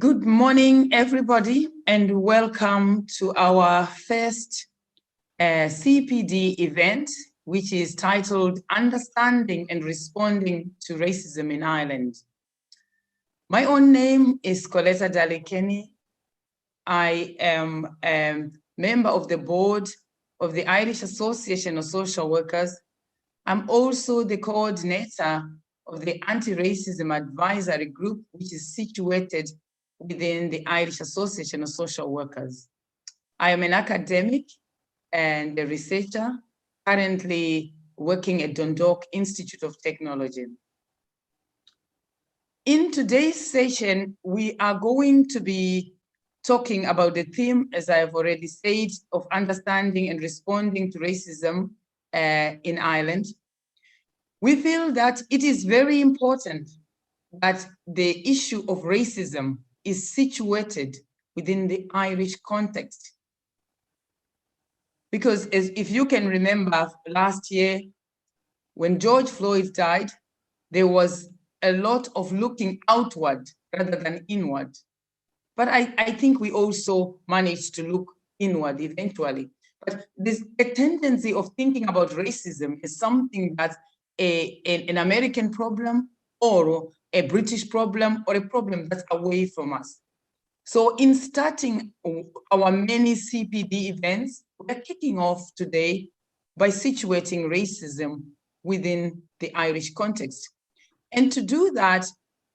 Good morning, everybody, and welcome to our first CPD event, which is titled Understanding and Responding to Racism in Ireland. My own name is Coletta Daly-Kenny. I am a member of the board of the Irish Association of Social Workers. I'm also the coordinator of the Anti-Racism Advisory Group, which is situated within the Irish Association of Social Workers. I am an academic and a researcher, currently working at Dundalk Institute of Technology. In today's session, we are going to be talking about the theme, as I've already said, of understanding and responding to racism in Ireland. We feel that it is very important that the issue of racism is situated within the Irish context. Because if you can remember last year, when George Floyd died, there was a lot of looking outward rather than inward. But I think we also managed to look inward eventually. But there's a tendency of thinking about racism as something that's an American problem or a British problem or a problem that's away from us. So in starting our many CPD events, we're kicking off today by situating racism within the Irish context. And to do that,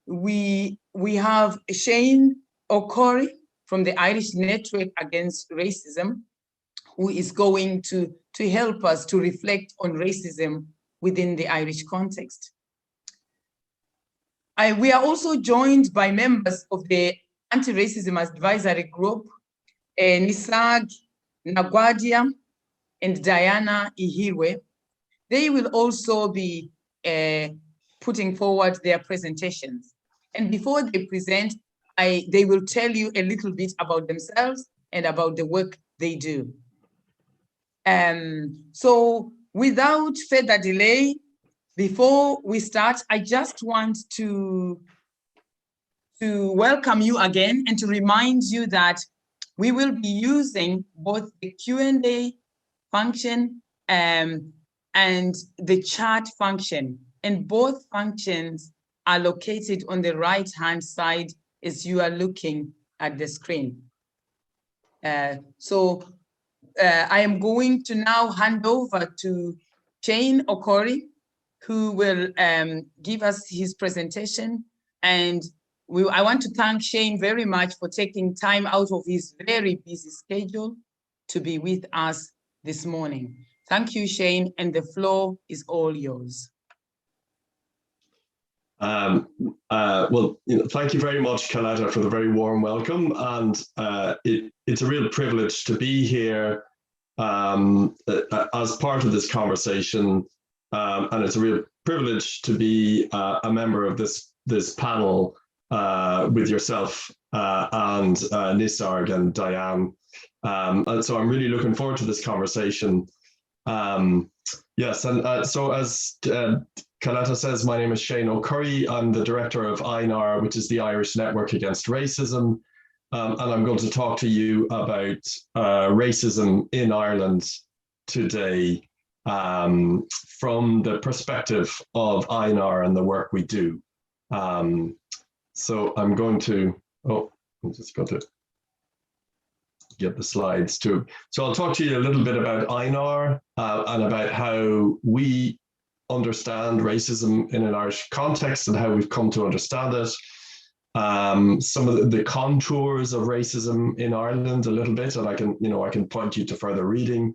we have Shane O'Curry from the Irish Network Against Racism, who is going to help us to reflect on racism within the Irish context. We are also joined by members of the Anti-Racism Advisory Group, Nisag Nagwadia and Diana Ihirwe. They will also be putting forward their presentations. And before they present, they will tell you a little bit about themselves and about the work they do. So without further delay, before we start, I just want to welcome you again and to remind you that we will be using both the Q&A function and the chat function. And both functions are located on the right-hand side as you are looking at the screen. I am going to now hand over to Shane O'Curry, who will give us his presentation. And I want to thank Shane very much for taking time out of his very busy schedule to be with us this morning. Thank you, Shane, and the floor is all yours. Well, thank you very much, Coletta, for the very warm welcome. And it's a real privilege to be here as part of this conversation. And it's a real privilege to be a member of this panel with yourself and Nisarg and Diane. And so I'm really looking forward to this conversation. Yes, and so as Coletta says, my name is Shane O'Curry. I'm the director of INAR, which is the Irish Network Against Racism. And I'm going to talk to you about racism in Ireland today from the perspective of INAR and the work we do. So I'm going to, I'm just going to get the slides too. So I'll talk to you a little bit about INAR and about how we understand racism in an Irish context and how we've come to understand it. Some of the contours of racism in Ireland a little bit, and I can point you to further reading.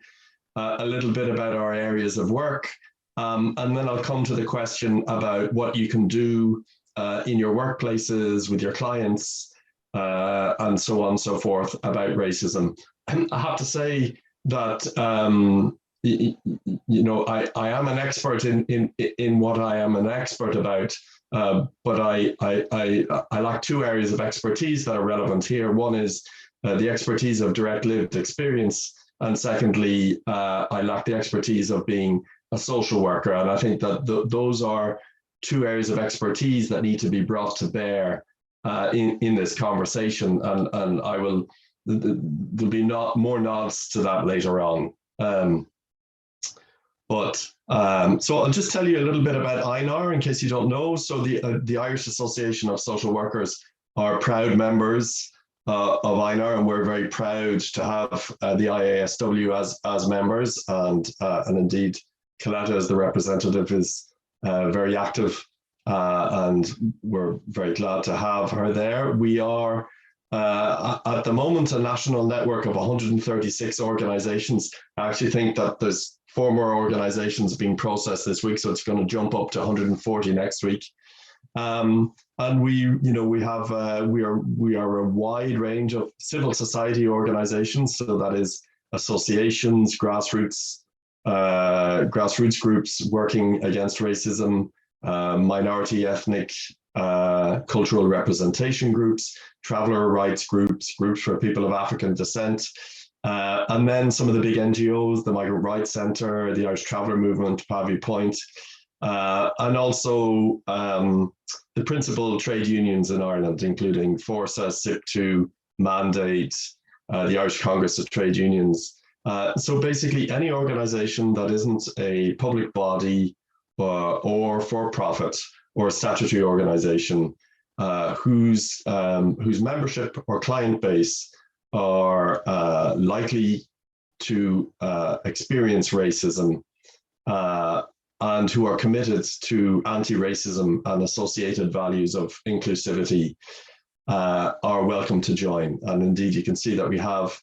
A little bit about our areas of work, and then I'll come to the question about what you can do in your workplaces with your clients, and so on and so forth about racism. I have to say that I am an expert in what I am an expert about, but I lack two areas of expertise that are relevant here. One is the expertise of direct lived experience. And secondly, I lack the expertise of being a social worker. And I think that those are two areas of expertise that need to be brought to bear in this conversation, and I will. There'll be more nods to that later on. So I'll just tell you a little bit about INAR in case you don't know. So the Irish Association of Social Workers are proud members of INAR, and we're very proud to have the IASW as members, and indeed Coletta as the representative is very active, and we're very glad to have her there. We are at the moment a national network of 136 organizations. I actually think that there's 4 more organizations being processed this week, so it's going to jump up to 140 next week. And we are a wide range of civil society organizations. So that is associations, grassroots groups working against racism, minority, ethnic, cultural representation groups, traveler rights groups, groups for people of African descent, and then some of the big NGOs, the Migrant Rights Centre, the Irish Traveller Movement, Pavie Point, and also the principal trade unions in Ireland, including Forsa, SIP2, Mandate, the Irish Congress of Trade Unions. So basically any organisation that isn't a public body or for-profit or a statutory organisation whose membership or client base are likely to experience racism and who are committed to anti-racism and associated values of inclusivity are welcome to join. And indeed, you can see that we have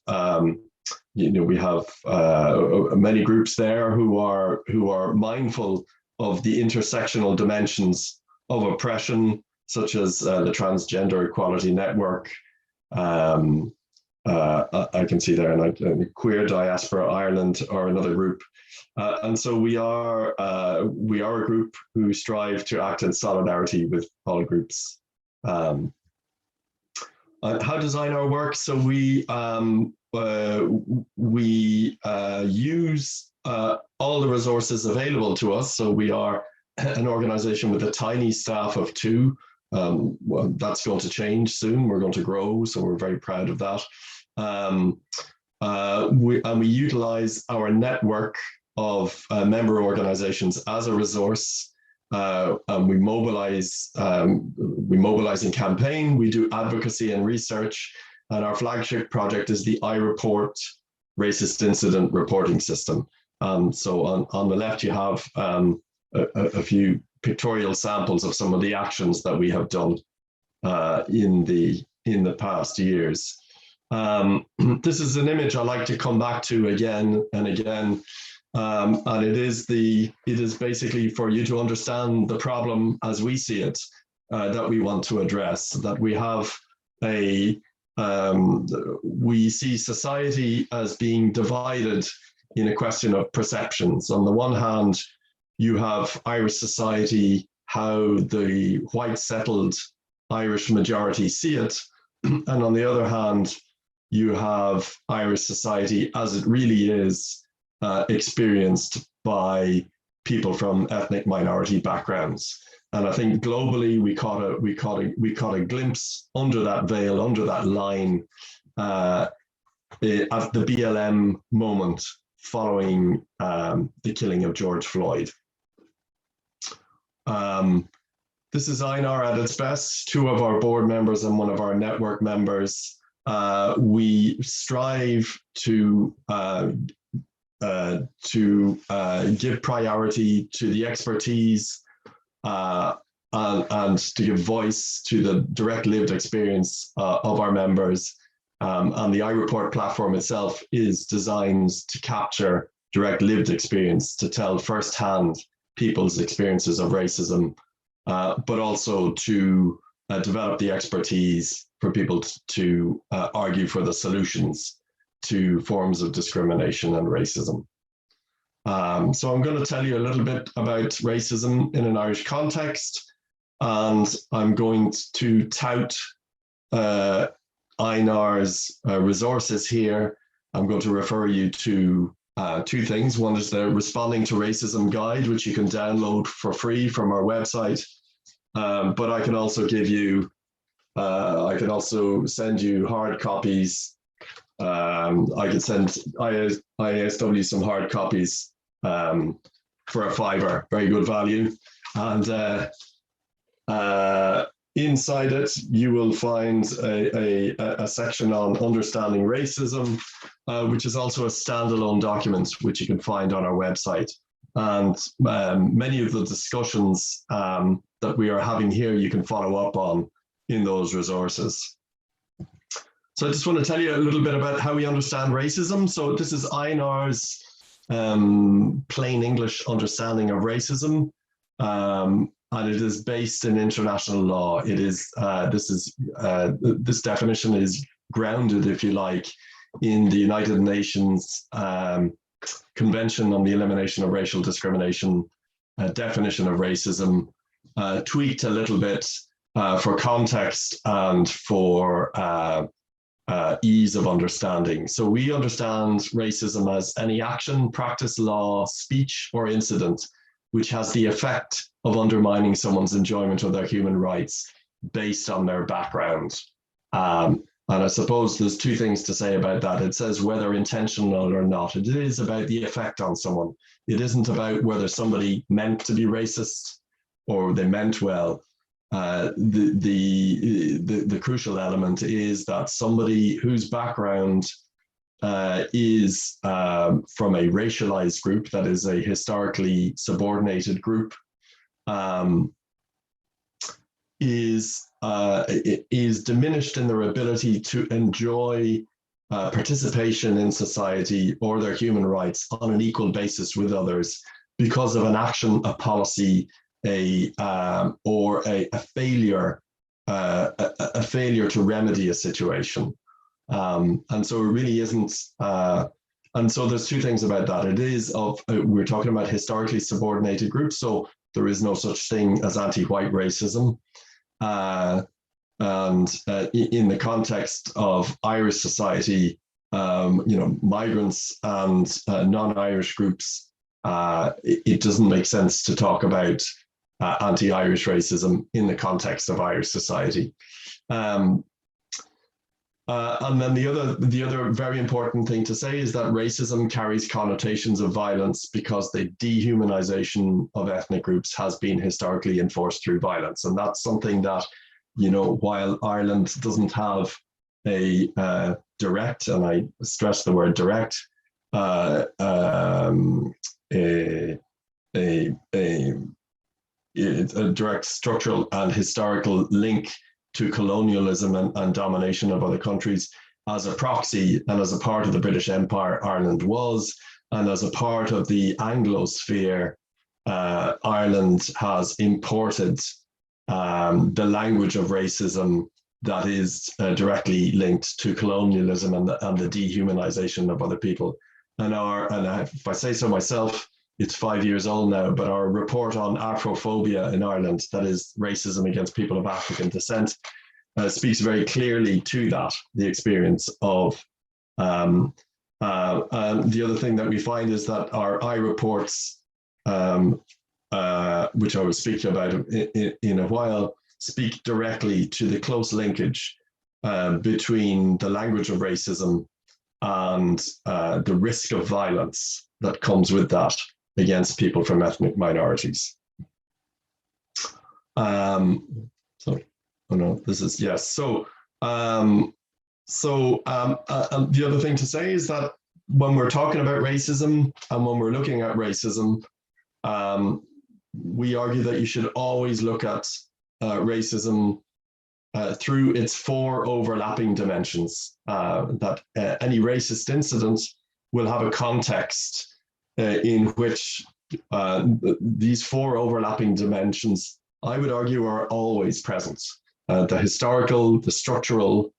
many groups there who are mindful of the intersectional dimensions of oppression, such as the Transgender Equality Network. I can see there, and Queer Diaspora Ireland are another group. And so we are a group who strive to act in solidarity with all groups. How does INAR work? So we use all the resources available to us. So we are an organization with a tiny staff of 2. Well, that's going to change soon. We're going to grow, so we're very proud of that. We utilize our network of member organizations as a resource. And we mobilize in campaign. We do advocacy and research, and our flagship project is the iReport Racist Incident Reporting System. So on the left, you have a few pictorial samples of some of the actions that we have done in the past years. This is an image I like to come back to again and again, and it is basically for you to understand the problem as we see it that we want to address. That we have we see society as being divided in a question of perceptions. On the one hand, you have Irish society, how the white settled Irish majority see it. And on the other hand, you have Irish society as it really is experienced by people from ethnic minority backgrounds. And I think globally we caught a glimpse under that veil, under that line, at the BLM moment following the killing of George Floyd. This is INAR at its best. 2 of our board members and 1 of our network members. We strive to give priority to the expertise and to give voice to the direct lived experience of our members. And the iReport platform itself is designed to capture direct lived experience, to tell firsthand people's experiences of racism, but also to develop the expertise for people to argue for the solutions to forms of discrimination and racism. So I'm going to tell you a little bit about racism in an Irish context, and I'm going to tout INAR's resources here. I'm going to refer you to 2 things. One is the Responding to Racism Guide, which you can download for free from our website. But I can also give you I can also send you hard copies. I could send IASW some hard copies for a $5, very good value. And inside it, you will find a section on understanding racism, which is also a standalone document, which you can find on our website. And many of the discussions that we are having here, you can follow up on in those resources. So I just want to tell you a little bit about how we understand racism. So this is INR's plain English understanding of racism. And it is based in international law. It is this definition is grounded, if you like, in the United Nations Convention on the Elimination of Racial Discrimination definition of racism, tweaked a little bit for context and for ease of understanding. So we understand racism as any action, practice, law, speech, or incident which has the effect of undermining someone's enjoyment of their human rights based on their background. And I suppose there's two things to say about that. It says whether intentional or not. It is about the effect on someone. It isn't about whether somebody meant to be racist or they meant well. The crucial element is that somebody whose background is from a racialized group, that is a historically subordinated group, is diminished in their ability to enjoy participation in society or their human rights on an equal basis with others because of an action, a policy, or a failure to remedy a situation. And so it really isn't, and so there's two things about that. It is we're talking about historically subordinated groups, so there is no such thing as anti-white racism. And in the context of Irish society, migrants and non-Irish groups, it doesn't make sense to talk about anti-Irish racism in the context of Irish society. And then the other very important thing to say is that racism carries connotations of violence because the dehumanization of ethnic groups has been historically enforced through violence. And that's something that, while Ireland doesn't have a direct, and I stress the word direct, a direct structural and historical link to colonialism and domination of other countries, as a proxy and as a part of the British Empire, Ireland was, and as a part of the Anglosphere, Ireland has imported the language of racism that is directly linked to colonialism and the dehumanization of other people. And if I say so myself, it's 5 years old now, but our report on Afrophobia in Ireland, that is racism against people of African descent, speaks very clearly to that, the experience of, and the other thing that we find is that our I-reports, which I will speak about in a while, speak directly to the close linkage between the language of racism and the risk of violence that comes with that against people from ethnic minorities. The other thing to say is that when we're talking about racism and when we're looking at racism, we argue that you should always look at racism through its four overlapping dimensions, that any racist incident will have a context in which these four overlapping dimensions, I would argue, are always present. The historical, the structural,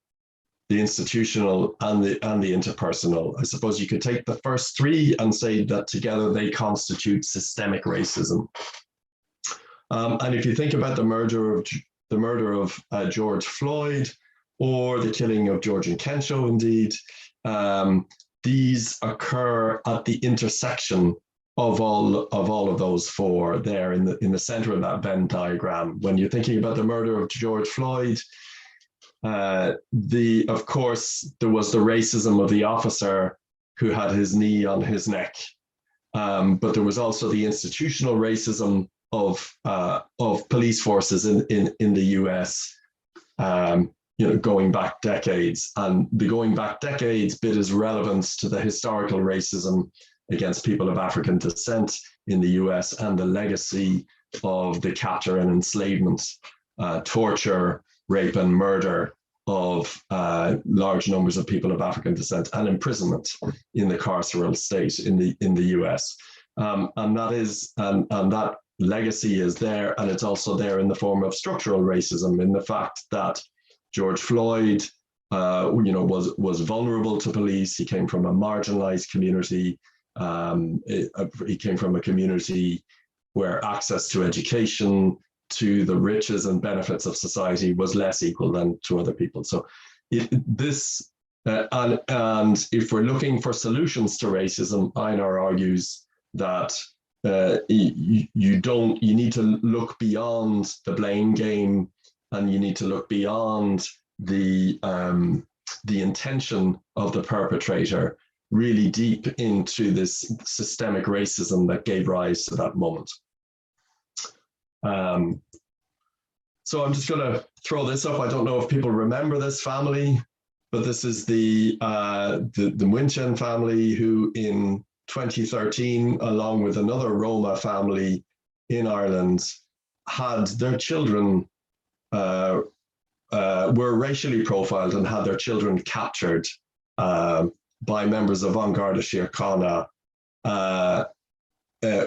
the institutional, and the interpersonal. I suppose you could take the first three and say that together they constitute systemic racism. And if you think about the murder of George Floyd, or the killing of Georgian Kensho, indeed, these occur at the intersection of all of those four there in the center of that Venn diagram. When you're thinking about the murder of George Floyd, Of course, there was the racism of the officer who had his knee on his neck, but there was also the institutional racism of police forces in the US, going back decades. And the going back decades bit is relevant to the historical racism against people of African descent in the US and the legacy of the capture and enslavement, torture, rape and murder of large numbers of people of African descent and imprisonment in the carceral state in the US. And that legacy is there, and it's also there in the form of structural racism, in the fact that George Floyd was vulnerable to police. He came from a marginalized community. He came from a community where access to education, to the riches and benefits of society was less equal than to other people. So and if we're looking for solutions to racism, Einar argues that you need to look beyond the blame game, and you need to look beyond the intention of the perpetrator, really deep into this systemic racism that gave rise to that moment. So I'm just going to throw this up. I don't know if people remember this family, but this is the Mwinchen family, who in 2013, along with another Roma family in Ireland, had their children were racially profiled and had their children captured by members of An Garda Síochána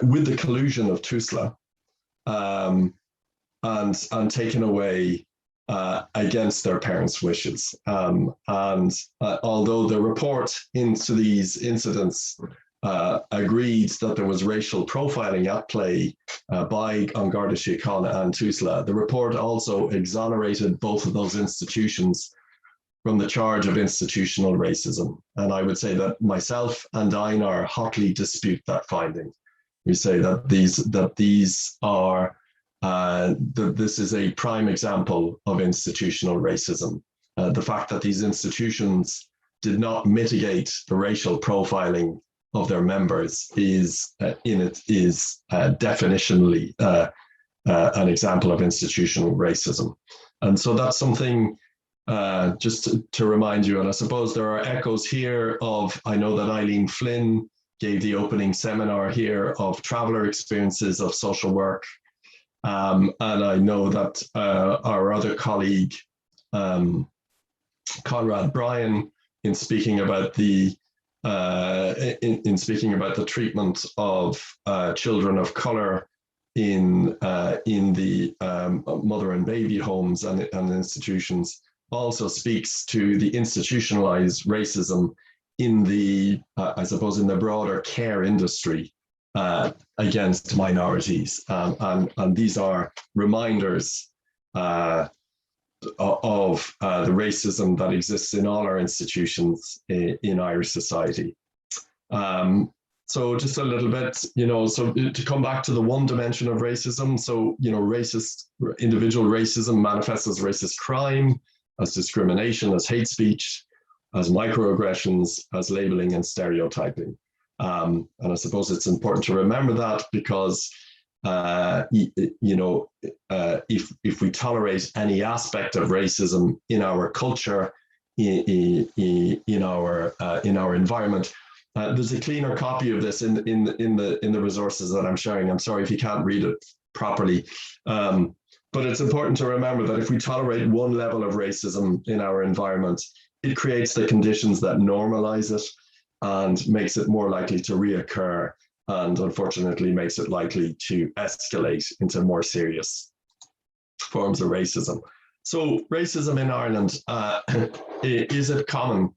with the collusion of TUSLA, and taken away against their parents' wishes. Although the report into these incidents agreed that there was racial profiling at play by An Garda Síochána and TUSLA, the report also exonerated both of those institutions from the charge of institutional racism. And I would say that myself and Einar hotly dispute that finding. We say that this is a prime example of institutional racism. The fact that these institutions did not mitigate the racial profiling of their members is definitionally an example of institutional racism. And so that's something just to remind you, and I suppose there are echoes here of, I know that Eileen Flynn gave the opening seminar here of traveler experiences of social work. And I know that our other colleague, Conrad Bryan, in speaking about the treatment of children of color in the mother and baby homes and institutions, also speaks to the institutionalized racism in the, I suppose, in the broader care industry against minorities. And these are reminders of the racism that exists in all our institutions in Irish society. So just a little bit, so to come back to the one dimension of racism, so, individual racism manifests as racist crime, as discrimination, as hate speech, as microaggressions, as labeling and stereotyping. And I suppose it's important to remember that, because if we tolerate any aspect of racism in our culture, in our environment, there's a cleaner copy of this in the resources that I'm sharing. I'm sorry if you can't read it properly, but it's important to remember that if we tolerate one level of racism in our environment, it creates the conditions that normalize it and makes it more likely to reoccur, and unfortunately makes it likely to escalate into more serious forms of racism. So racism in Ireland, is it common?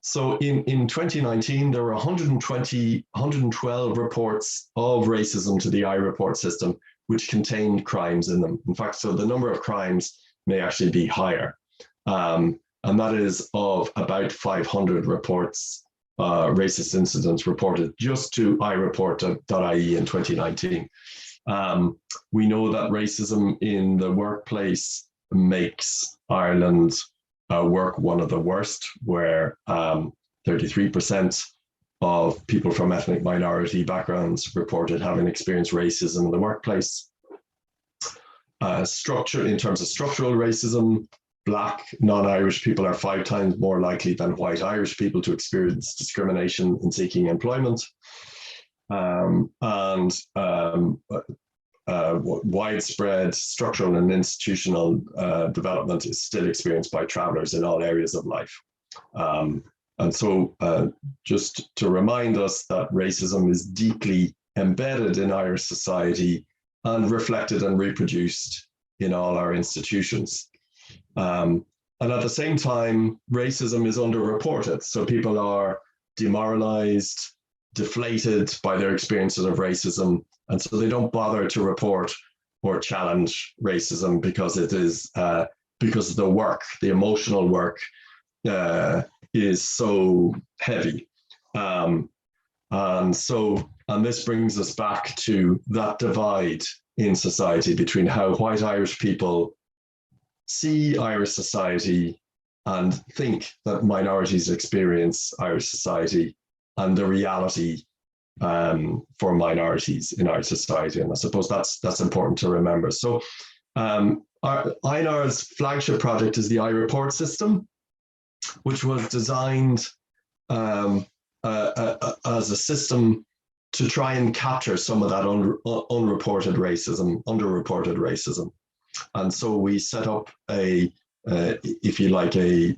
So in 2019, there were 112 reports of racism to the iReport system, which contained crimes in them. In fact, so the number of crimes may actually be higher. And that is of about 500 reports, racist incidents reported just to iReport.ie in 2019. We know that racism in the workplace makes Ireland work one of the worst, where 33% of people from ethnic minority backgrounds reported having experienced racism in the workplace. In terms of structural racism, Black non-Irish people are 5 times more likely than white Irish people to experience discrimination in seeking employment. Widespread structural and institutional development is still experienced by travellers in all areas of life. And so just to remind us that racism is deeply embedded in Irish society and reflected and reproduced in all our institutions. And at the same time, racism is underreported. So people are demoralized, deflated by their experiences of racism, and so they don't bother to report or challenge racism because it is because the work, the emotional work, is so heavy. And this brings us back to that divide in society between how white Irish people see Irish society and think that minorities experience Irish society, and the reality for minorities in our society. And I suppose that's important to remember. So INR's flagship project is the iReport system, which was designed as a system to try and capture some of that underreported racism. And so we set up if you like, a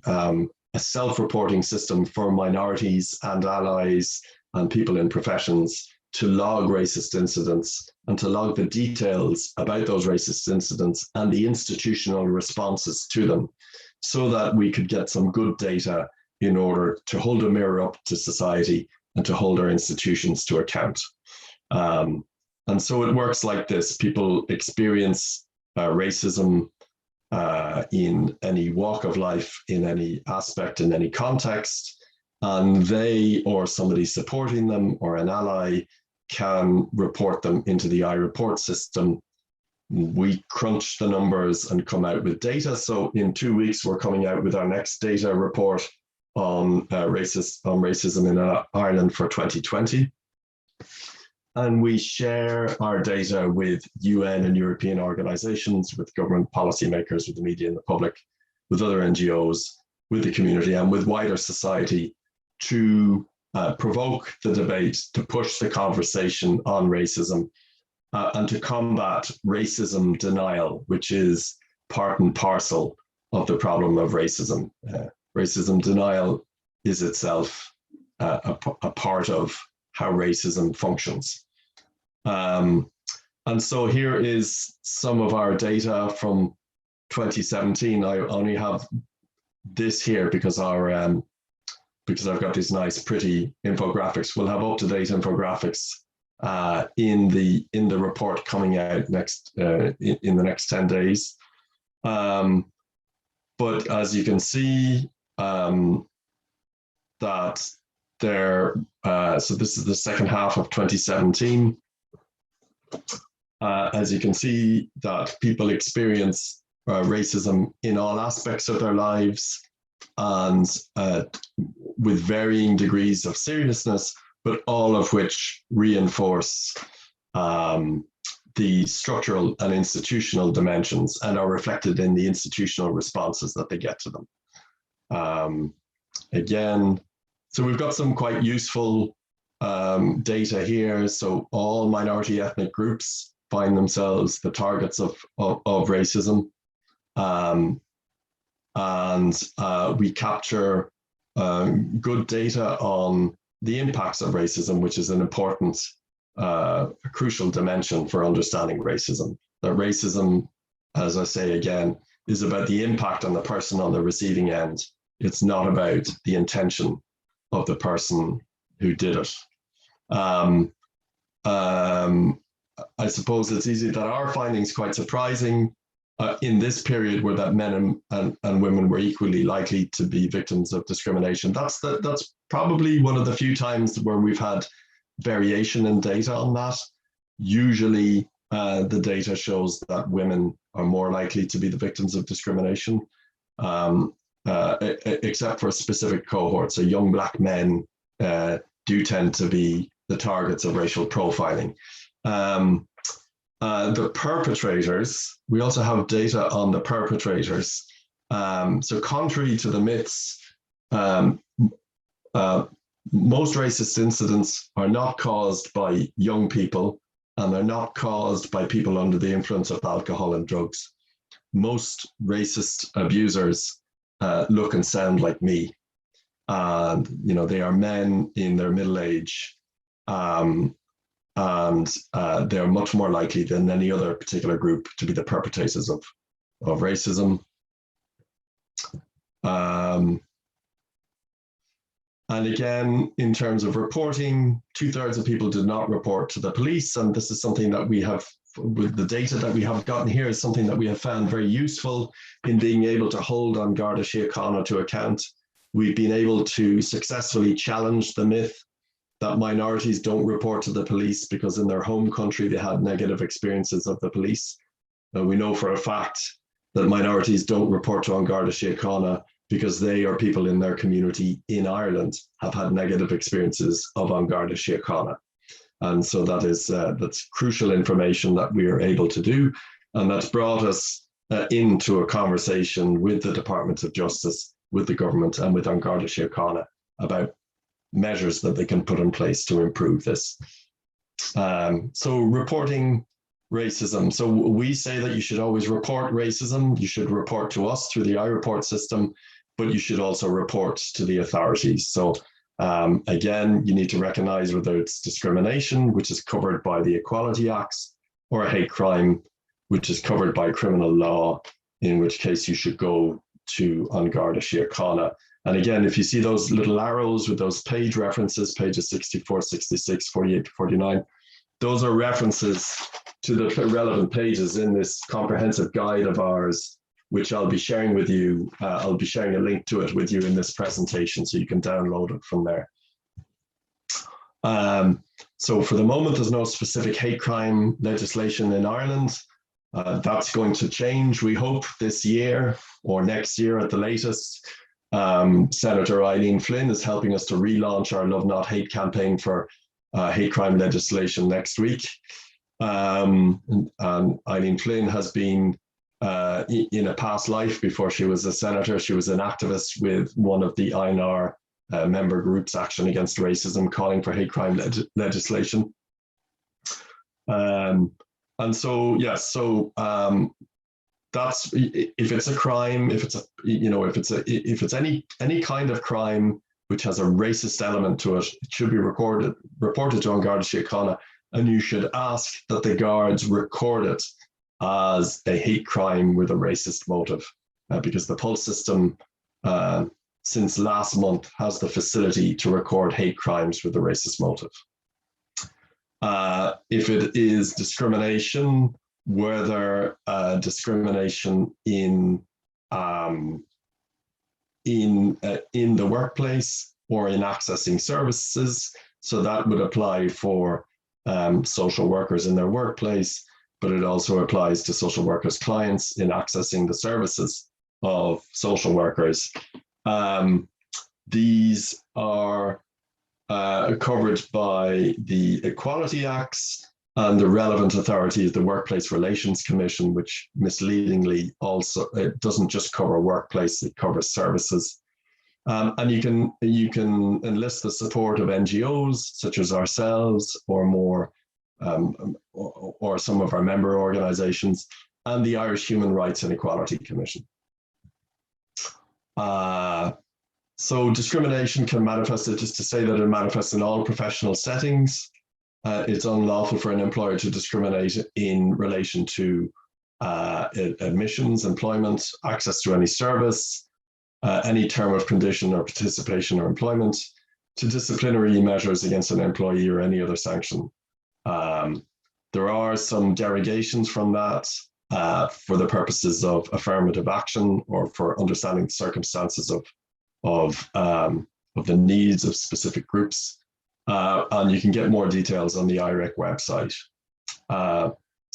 self-reporting system for minorities and allies and people in professions to log racist incidents and to log the details about those racist incidents and the institutional responses to them, so that we could get some good data in order to hold a mirror up to society and to hold our institutions to account. And so it works like this. People experience racism in any walk of life, in any aspect, in any context, and they or somebody supporting them or an ally can report them into the iReport system. We crunch the numbers and come out with data. So in 2 weeks, we're coming out with our next data report on racism in Ireland for 2020. And we share our data with UN and European organizations, with government policymakers, with the media and the public, with other NGOs, with the community and with wider society to provoke the debate, to push the conversation on racism and to combat racism denial, which is part and parcel of the problem of racism. Racism denial is itself a part of how racism functions. And so here is some of our data from 2017. I only have this here because I've got these nice, pretty infographics. We'll have up-to-date infographics in the report coming out next in the next 10 days. But as you can see, that there. So this is the second half of 2017. As you can see, that people experience racism in all aspects of their lives and with varying degrees of seriousness, but all of which reinforce the structural and institutional dimensions and are reflected in the institutional responses that they get to them. Again, so we've got some quite useful data here. So all minority ethnic groups find themselves the targets of racism. We capture good data on the impacts of racism, which is an important, crucial dimension for understanding racism. That racism, as I say again, is about the impact on the person on the receiving end. It's not about the intention of the person who did it. I suppose it's easy that our findings quite surprising in this period were that men and women were equally likely to be victims of discrimination. That's probably one of the few times where we've had variation in data on that. Usually the data shows that women are more likely to be the victims of discrimination, except for specific cohorts. So young Black men do tend to be the targets of racial profiling. The perpetrators, we also have data on the perpetrators. So contrary to the myths, most racist incidents are not caused by young people, and they're not caused by people under the influence of alcohol and drugs. Most racist abusers look and sound like me. And, you know, they are men in their middle age. And they're much more likely than any other particular group to be the perpetrators of racism. And again, in terms of reporting, 2/3 of people did not report to the police. And this is something that we have, with the data that we have gotten here, is something that we have found very useful in being able to hold An Garda Síochána to account. We've been able to successfully challenge the myth that minorities don't report to the police because in their home country they had negative experiences of the police. We know for a fact that minorities don't report to An Garda Síochána because they or people in their community in Ireland have had negative experiences of An Garda Síochána. And so that is that's crucial information that we are able to do, and that's brought us into a conversation with the Department of Justice, with the government, and with An Garda Síochána about measures that they can put in place to improve this. So reporting racism. So we say that you should always report racism. You should report to us through the iReport system, but you should also report to the authorities. So again, you need to recognize whether it's discrimination, which is covered by the Equality Acts, or a hate crime, which is covered by criminal law, in which case you should go to An Garda Síochána. And again, if you see those little arrows with those page references, pages 64, 66, 48, 49, those are references to the relevant pages in this comprehensive guide of ours, which I'll be sharing with you. I'll be sharing a link to it with you in this presentation, so you can download it from there. So for the moment, there's no specific hate crime legislation in Ireland. That's going to change, we hope, this year or next year at the latest. Senator Eileen Flynn is helping us to relaunch our Love Not Hate campaign for hate crime legislation next week. And Eileen Flynn has been, in a past life before she was a senator, she was an activist with one of the INR member groups, Action Against Racism, calling for hate crime legislation. And so, yes, so that's, if it's a crime, if it's a, you know, if it's any kind of crime which has a racist element to it, it should be reported to An Garda Síochána, and you should ask that the guards record it as a hate crime with a racist motive, because the Pulse system, since last month, has the facility to record hate crimes with a racist motive. If it is discrimination, whether discrimination in the workplace or in accessing services, so that would apply for social workers in their workplace, but it also applies to social workers' clients in accessing the services of social workers. These are covered by the Equality Acts, and the relevant authority is the Workplace Relations Commission, which misleadingly also, it doesn't just cover workplace, it covers services. And you can enlist the support of NGOs such as ourselves, or more, or some of our member organizations, and the Irish Human Rights and Equality Commission. So discrimination can manifest, just to say that it manifests in all professional settings. It's unlawful for an employer to discriminate in relation to admissions, employment, access to any service, any term of condition or participation or employment, to disciplinary measures against an employee or any other sanction. There are some derogations from that for the purposes of affirmative action, or for understanding the circumstances of the needs of specific groups. And you can get more details on the IREC website.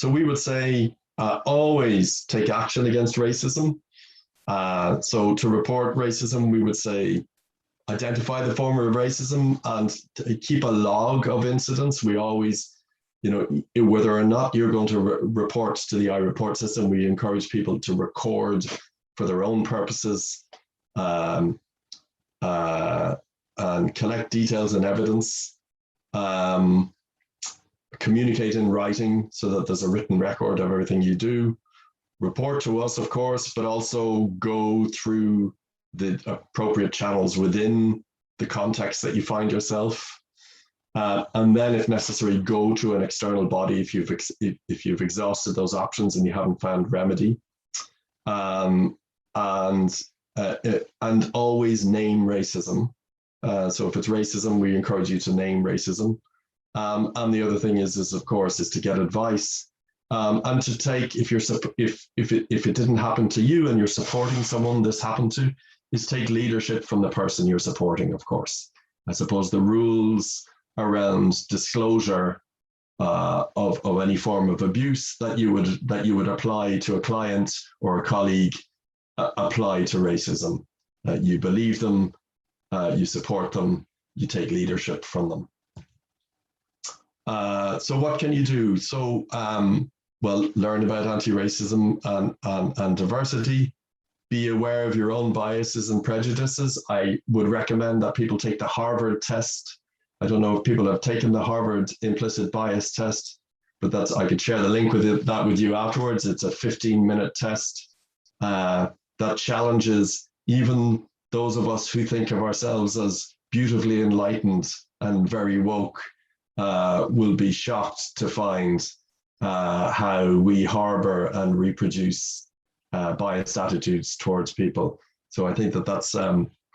So we would say always take action against racism. So to report racism, we would say identify the form of racism and keep a log of incidents. We always, whether or not you're going to report to the iReport system, we encourage people to record for their own purposes and collect details and evidence. Communicate in writing so that there's a written record of everything you do. Report to us, of course, but also go through the appropriate channels within the context that you find yourself. And then, if necessary, go to an external body if you've exhausted those options and you haven't found remedy. And always name racism. So if it's racism, we encourage you to name racism. And the other thing is of course, to get advice and to take, if it didn't happen to you and you're supporting someone this happened to, is take leadership from the person you're supporting. Of course, I suppose the rules around disclosure of any form of abuse that you would apply to a client or a colleague apply to racism. You believe them, you support them, you take leadership from them. So what can you do? So, well, learn about anti-racism and diversity. Be aware of your own biases and prejudices. I would recommend that people take the Harvard test. I don't know if people have taken the Harvard implicit bias test, but I could share the link with that with you afterwards. It's a 15-minute test that challenges even those of us who think of ourselves as beautifully enlightened and very woke. Will be shocked to find how we harbor and reproduce biased attitudes towards people. So I think that's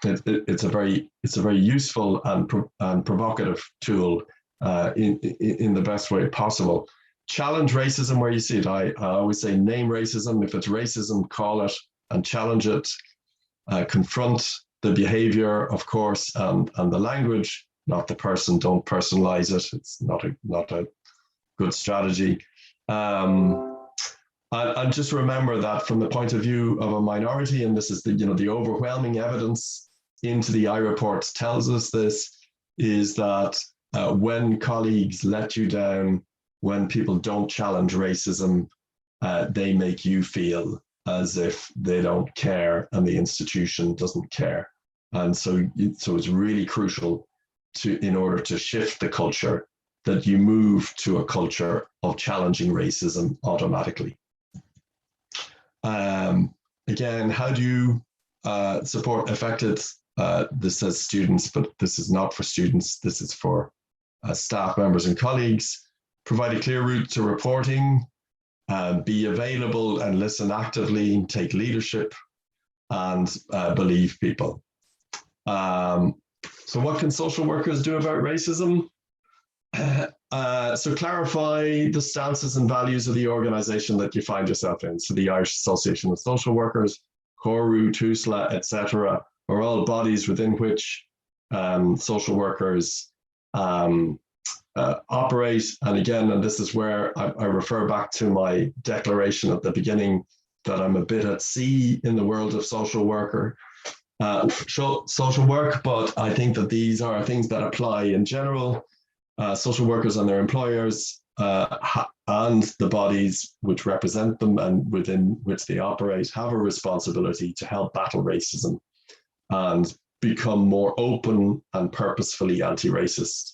it's a very useful and provocative tool in the best way possible. Challenge racism where you see it. I always say name racism. If it's racism, call it and challenge it. Confront the behavior, of course, and the language. Not the person. Don't personalize it. It's not a good strategy. And just remember that from the point of view of a minority, and this is the overwhelming evidence into the iReport tells us this, is that when colleagues let you down, when people don't challenge racism, they make you feel as if they don't care and the institution doesn't care. And so it's really crucial in order to shift the culture, that you move to a culture of challenging racism automatically. Again, how do you support affected? This says students, but this is not for students. This is for staff members and colleagues. Provide a clear route to reporting, be available and listen actively, take leadership, and believe people. So what can social workers do about racism? So clarify the stances and values of the organization that you find yourself in. So the Irish Association of Social Workers, CORU, TUSLA, etc., are all bodies within which social workers operate. And again, and this is where I refer back to my declaration at the beginning, that I'm a bit at sea in the world of social work, but I think that these are things that apply in general. Social workers and their employers and the bodies which represent them and within which they operate have a responsibility to help battle racism and become more open and purposefully anti-racist.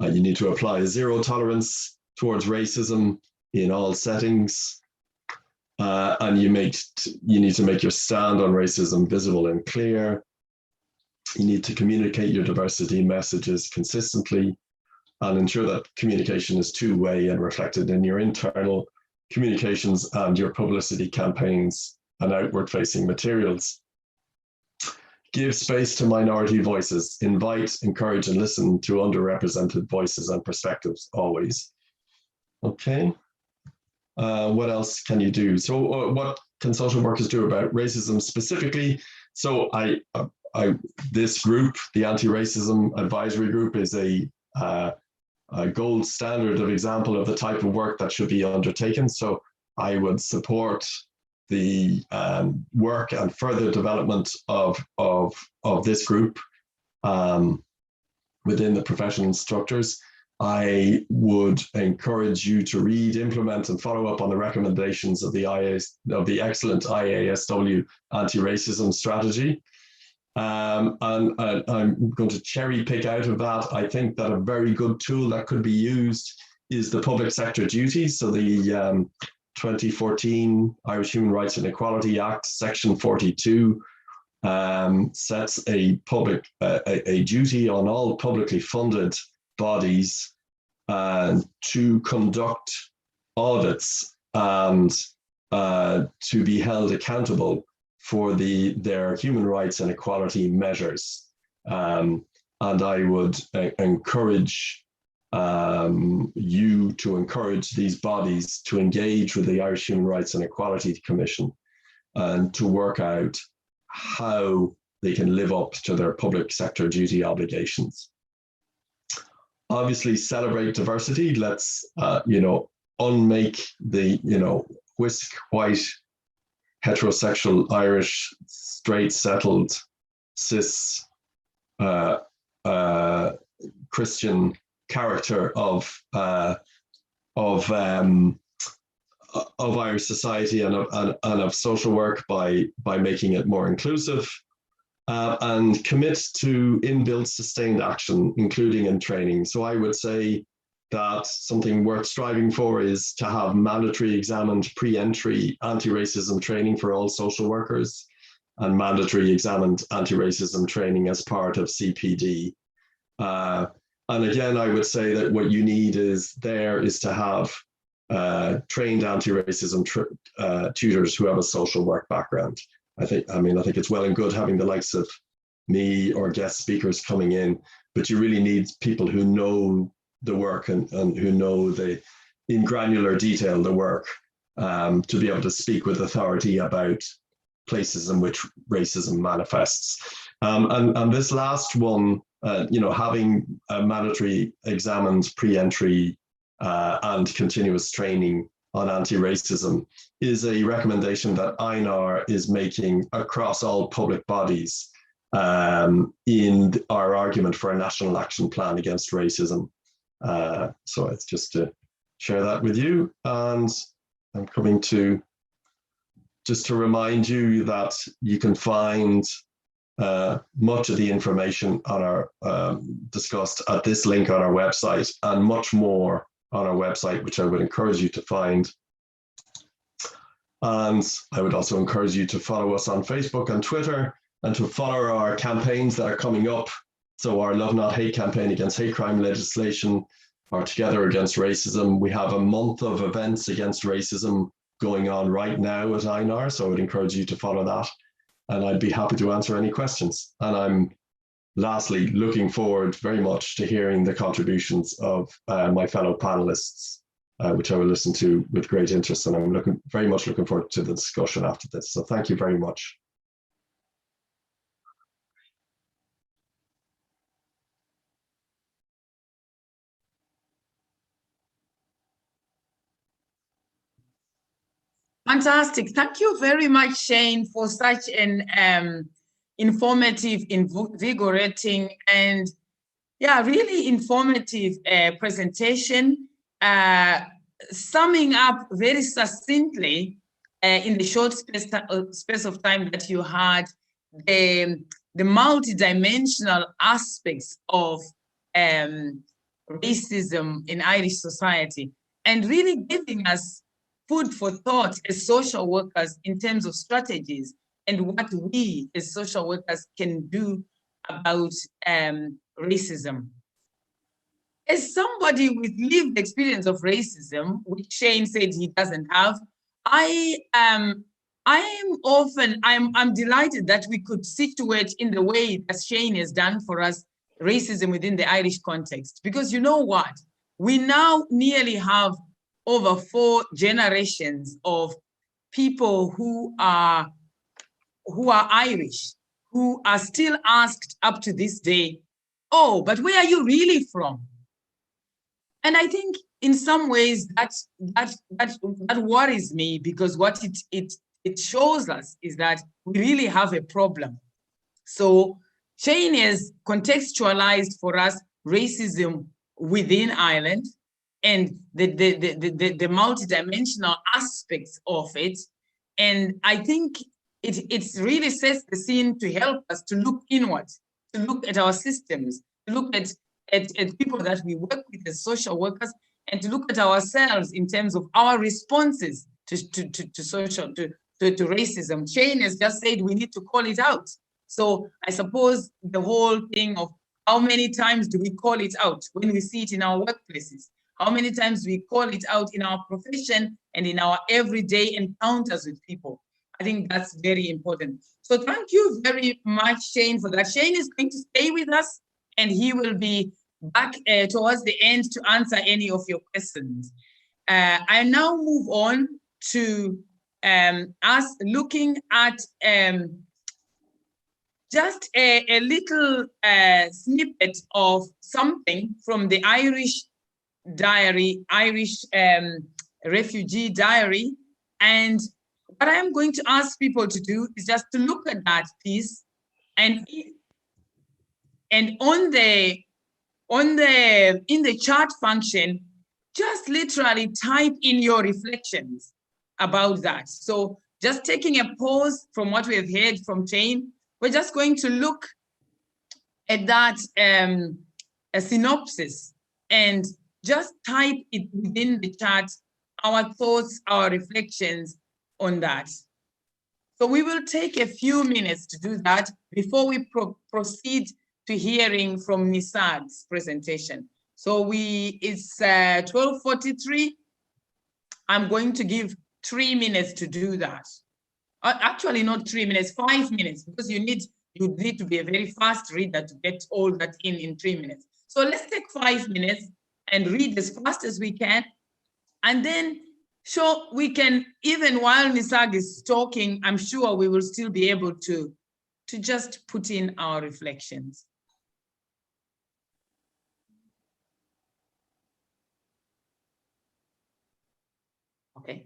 You need to apply zero tolerance towards racism in all settings. And you need to make your stand on racism visible and clear. You need to communicate your diversity messages consistently and ensure that communication is two-way and reflected in your internal communications and your publicity campaigns and outward-facing materials. Give space to minority voices. Invite, encourage, and listen to underrepresented voices and perspectives always. Okay. What else can you do? So what can social workers do about racism specifically? So this group, the Anti-Racism Advisory Group, is a a gold standard of example of the type of work that should be undertaken. So I would support the work and further development of this group within the professional instructors. I would encourage you to read, implement, and follow up on the recommendations of the excellent IASW anti-racism strategy. And I'm going to cherry pick out of that. I think that a very good tool that could be used is the public sector duties. So the 2014 Irish Human Rights and Equality Act, Section 42, sets a duty on all publicly funded bodies to conduct audits and to be held accountable for their human rights and equality measures. And I would encourage you to encourage these bodies to engage with the Irish Human Rights and Equality Commission and to work out how they can live up to their public sector duty obligations. Obviously, celebrate diversity. Let's, unmake the, whisk white, heterosexual, Irish, straight, settled, cis, Christian character of Irish society and of social work by making it more inclusive, and commit to inbuilt sustained action, including in training. So I would say that something worth striving for is to have mandatory examined pre-entry anti-racism training for all social workers and mandatory examined anti-racism training as part of CPD. And again, I would say that what you need is to have trained anti-racism tutors who have a social work background. I think it's well and good having the likes of me or guest speakers coming in, but you really need people who know the work and who know in granular detail the work to be able to speak with authority about places in which racism manifests. And this last one, having a mandatory examined pre-entry and continuous training on anti-racism is a recommendation that INAR is making across all public bodies in our argument for a national action plan against racism. So it's just to share that with you. And I'm coming to just to remind you that you can find much of the information on our discussed at this link on our website and much more on our website, which I would encourage you to find. And I would also encourage you to follow us on Facebook and Twitter and to follow our campaigns that are coming up. So our Love Not Hate campaign against hate crime legislation, our Together Against Racism. We have a month of events against racism going on right now at INAR, so I would encourage you to follow that. And I'd be happy to answer any questions. And I'm lastly looking forward very much to hearing the contributions of my fellow panelists, which I will listen to with great interest. And I'm very much looking forward to the discussion after this. So thank you very much. Fantastic. Thank you very much, Shane, for such an informative, invigorating, and really informative presentation, summing up very succinctly in the short space of time that you had the multidimensional aspects of racism in Irish society, and really giving us food for thought as social workers in terms of strategies and what we as social workers can do about racism. As somebody with lived experience of racism, which Shane said he doesn't have, I'm delighted that we could situate in the way that Shane has done for us racism within the Irish context. Because you know what? We now nearly have over 4 generations of people who are Irish, who are still asked up to this day, oh, but where are you really from? And I think in some ways that worries me, because what it shows us is that we really have a problem. So Shane has contextualized for us racism within Ireland and the multidimensional aspects of it. And I think it really sets the scene to help us to look inward, to look at our systems, to look at people that we work with as social workers, and to look at ourselves in terms of our responses to racism. Shane has just said we need to call it out. So I suppose the whole thing of how many times do we call it out when we see it in our workplaces? How many times we call it out in our profession and in our everyday encounters with people? I think that's very important. So thank you very much, Shane, for that. Shane is going to stay with us, and he will be back towards the end to answer any of your questions. I now move on to us looking at just a little snippet of something from the Irish diary, Irish refugee diary. And what I am going to ask people to do is just to look at that piece, and in the chat function, just literally type in your reflections about that. So just taking a pause from what we have heard from Shane, we're just going to look at that a synopsis and just type it within the chat, our thoughts, our reflections on that. So we will take a few minutes to do that before we proceed to hearing from Nisarg's presentation. So it's 12:43. I'm going to give 3 minutes to do that. Actually, not 3 minutes, 5 minutes, because you need to be a very fast reader to get all that in 3 minutes. So let's take 5 minutes and read as fast as we can. And then, so we can, even while Nisarg is talking, I'm sure we will still be able to just put in our reflections. Okay.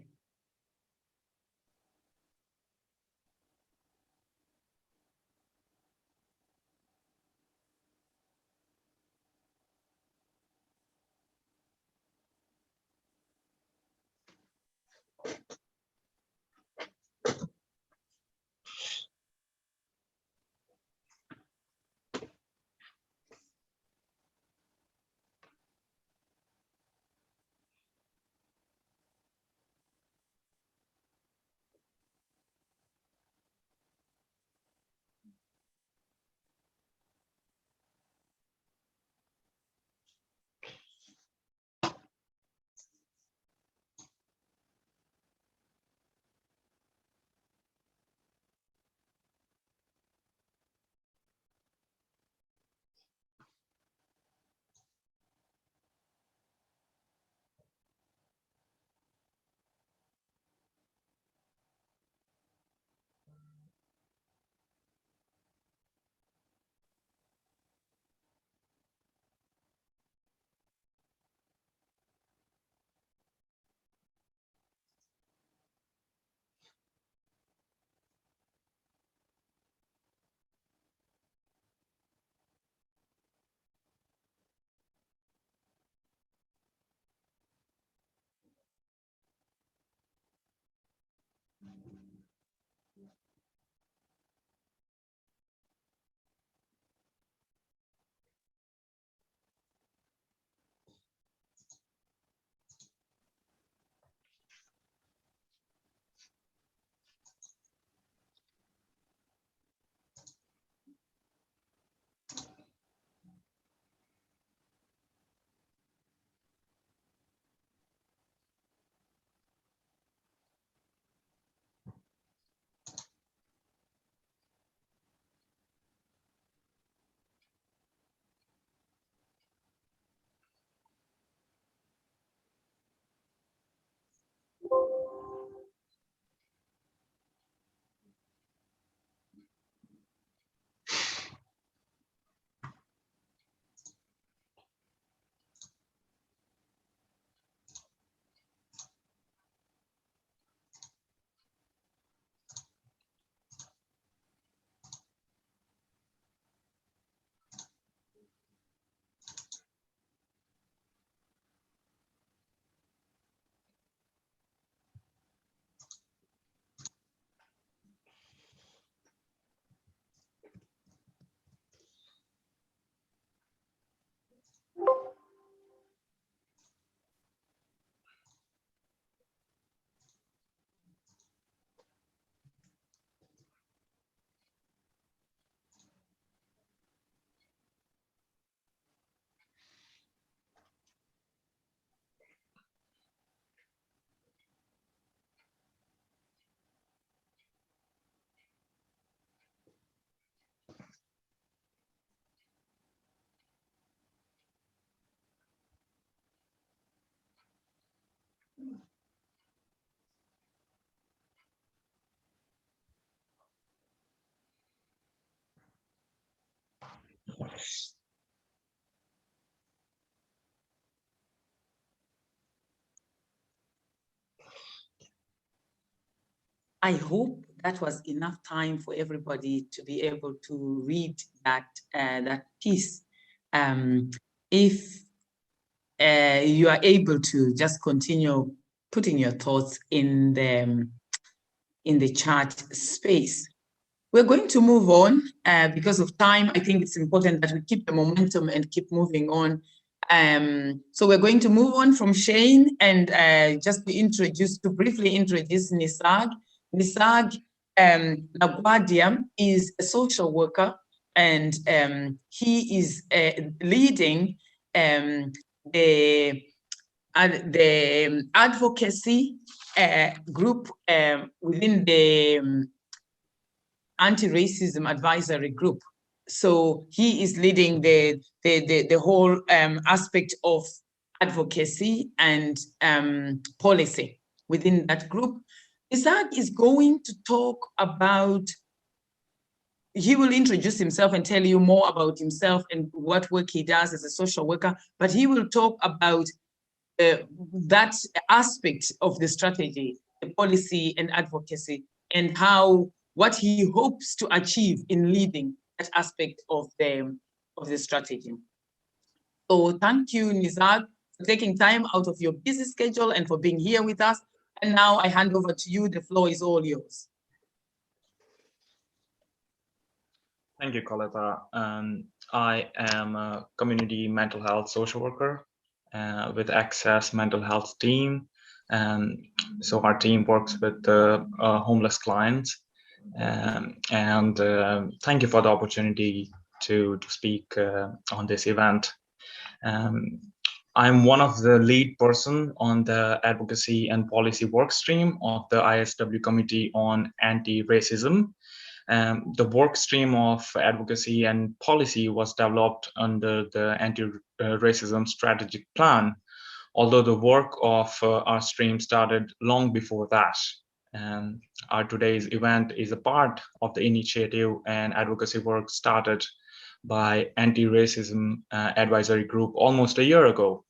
I hope that was enough time for everybody to be able to read that piece. If you are able to just continue putting your thoughts in the chat space. We're going to move on because of time. I think it's important that we keep the momentum and keep moving on. So we're going to move on from Shane and just to briefly introduce Nisag. Nisag Nagwadia is a social worker, and he is leading the advocacy group within the anti-racism advisory group. So he is leading the whole aspect of advocacy and policy within that group. Isaac is going to talk about, he will introduce himself and tell you more about himself and what work he does as a social worker, but he will talk about that aspect of the strategy, the policy and advocacy, and what he hopes to achieve in leading that aspect of the strategy. So thank you, Nizar, for taking time out of your busy schedule and for being here with us. And now I hand over to you. The floor is all yours. Thank you, Coletta. I am a community mental health social worker with Access Mental Health team. So our team works with homeless clients. And thank you for the opportunity to speak on this event. I'm one of the lead person on the advocacy and policy work stream of the ISW Committee on Anti-Racism. The work stream of advocacy and policy was developed under the Anti-Racism Strategic Plan, although the work of our stream started long before that. Our today's event is a part of the initiative and advocacy work started by Anti-Racism Advisory Group almost a year ago.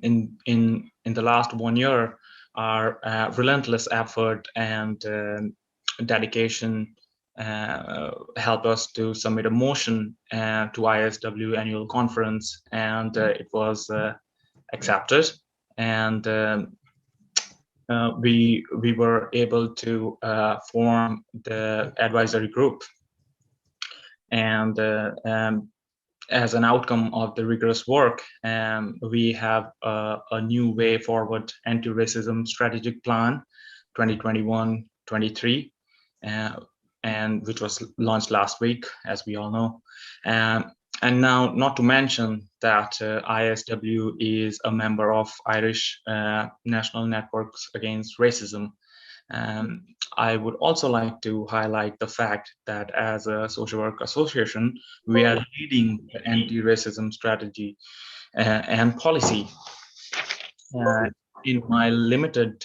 In the last 1 year, our relentless effort and dedication helped us to submit a motion to ISW annual conference, and it was accepted. And we were able to form the advisory group. And as an outcome of the rigorous work, we have a new way forward anti-racism strategic plan 2021-23, and which was launched last week, as we all know. And now, not to mention that ISW is a member of Irish National Networks Against Racism. I would also like to highlight the fact that as a social work association, we are leading the anti-racism strategy and policy. In my limited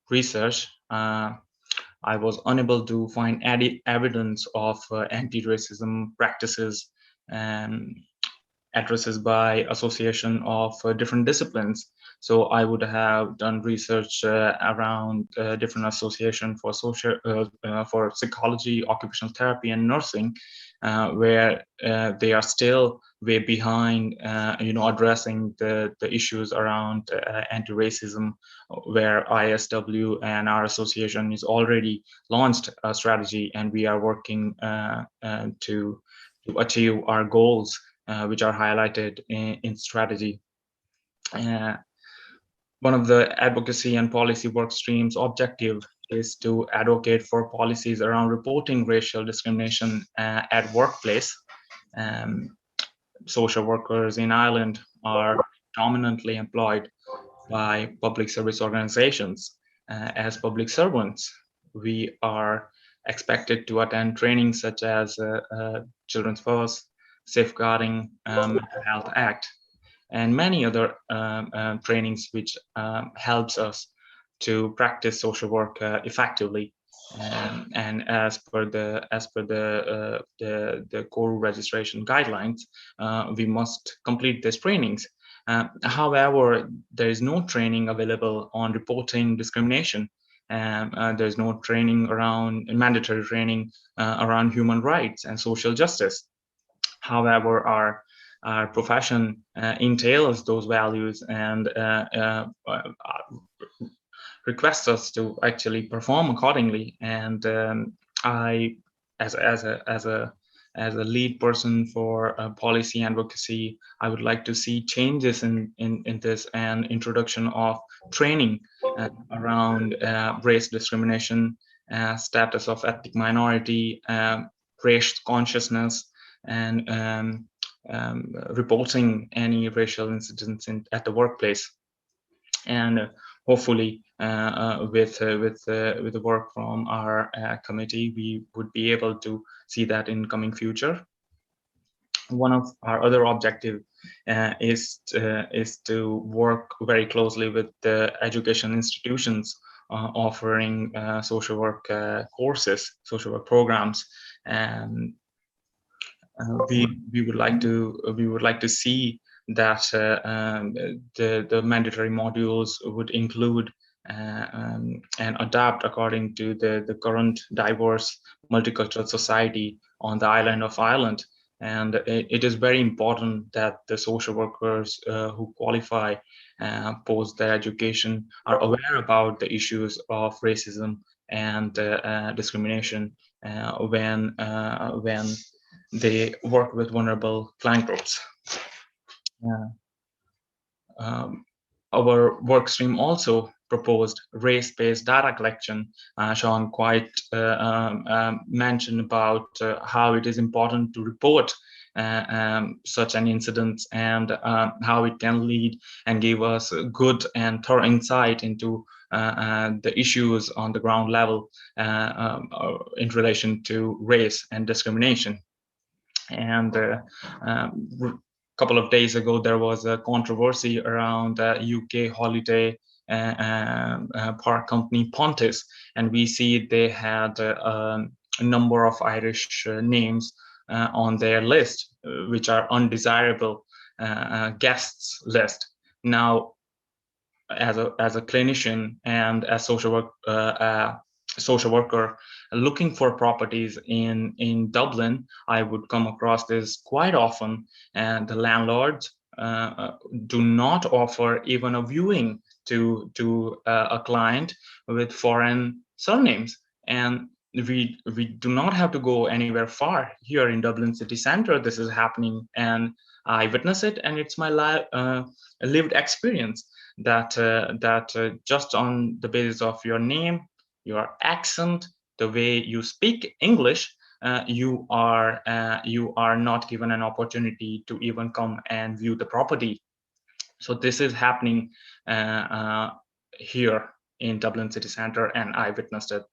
research, I was unable to find any evidence of anti-racism practices and addresses by association of different disciplines. So I would have done research around different association for for psychology, occupational therapy, and nursing, where they are still way behind, addressing the issues around anti-racism, where ISW and our association is already launched a strategy, and we are working to achieve our goals, which are highlighted in strategy. One of the advocacy and policy work streams objective is to advocate for policies around reporting racial discrimination at workplace. Social workers in Ireland are dominantly employed by public service organizations as public servants. We are expected to attend trainings such as Children's First, Safeguarding Mental Health Act, and many other trainings which helps us to practice social work effectively. And as per the core registration guidelines, we must complete these trainings. However, there is no training available on reporting discrimination. There's no training around mandatory training around human rights and social justice. However, our profession entails those values and requests us to actually perform accordingly. And I, as a lead person for policy advocacy, I would like to see changes in this, and introduction of training around race discrimination, status of ethnic minority, race consciousness, and reporting any racial incidents at the workplace. And hopefully, with the work from our committee, we would be able to see that in coming future. One of our other objective is to work very closely with the education institutions offering social work courses, social work programs, and we would like to see that the mandatory modules would include and adapt according to the current diverse multicultural society on the island of Ireland. And it is very important that the social workers who qualify post their education are aware about the issues of racism and discrimination when they work with vulnerable client groups. Our work stream also proposed race-based data collection. Sean quite mentioned about how it is important to report such an incident, and how it can lead and give us good and thorough insight into the issues on the ground level in relation to race and discrimination. And couple of days ago, there was a controversy around UK holiday park company Pontis, and we see they had a number of Irish names on their list, which are undesirable guests list. Now, as a clinician and a social worker looking for properties in Dublin, I would come across this quite often, and the landlords do not offer even a viewing to a client with foreign surnames. And we do not have to go anywhere far. Here in Dublin city center, this is happening, and I witness it, and it's my lived experience that just on the basis of your name, your accent, the way you speak English, you are not given an opportunity to even come and view the property. So this is happening here in Dublin city center, and I witnessed it.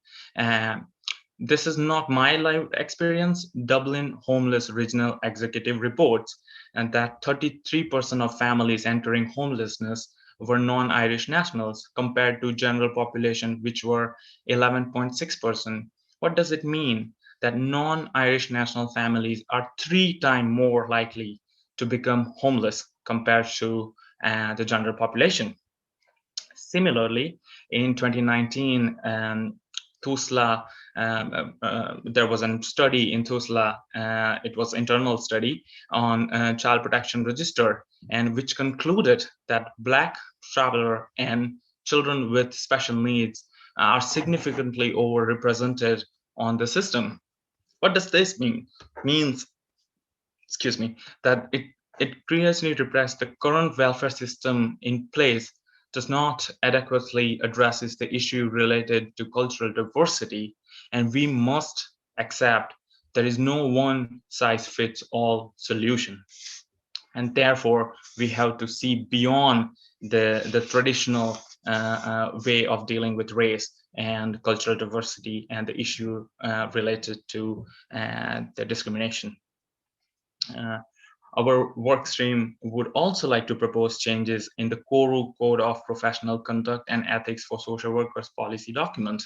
This is not my life experience. Dublin Homeless Regional Executive reports and that 33% of families entering homelessness were non-Irish nationals compared to general population, which were 11.6%. What does it mean? That non-Irish national families are 3 times more likely to become homeless compared to the general population. Similarly, in 2019, TUSLA, there was a study in TUSLA, it was internal study on child protection register, and which concluded that Black traveler and children with special needs are significantly overrepresented on the system. What does this mean? Means, excuse me, that it clearly represents the current welfare system in place does not adequately addresses the issue related to cultural diversity, and we must accept there is no one size fits all solution. And therefore, we have to see beyond the traditional way of dealing with race and cultural diversity and the issue related to the discrimination. our work stream would also like to propose changes in the KORU Code of Professional Conduct and Ethics for Social Workers policy document.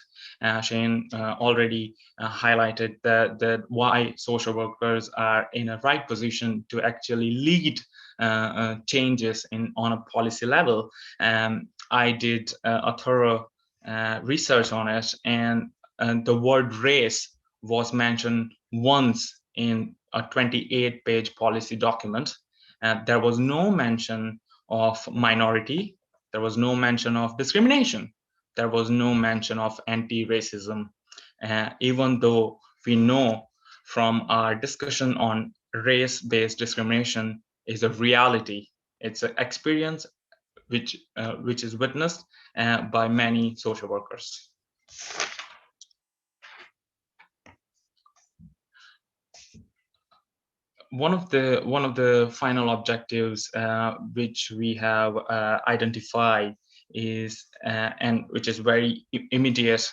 Shane already highlighted that why social workers are in a right position to actually lead changes on a policy level. I did a thorough research on it, and the word race was mentioned once in a 28-page policy document. There was no mention of minority. There was no mention of discrimination. There was no mention of anti-racism, even though we know from our discussion on race-based discrimination is a reality. It's an experience which is witnessed by many social workers. One of the final objectives which we have identified is, and which is very immediate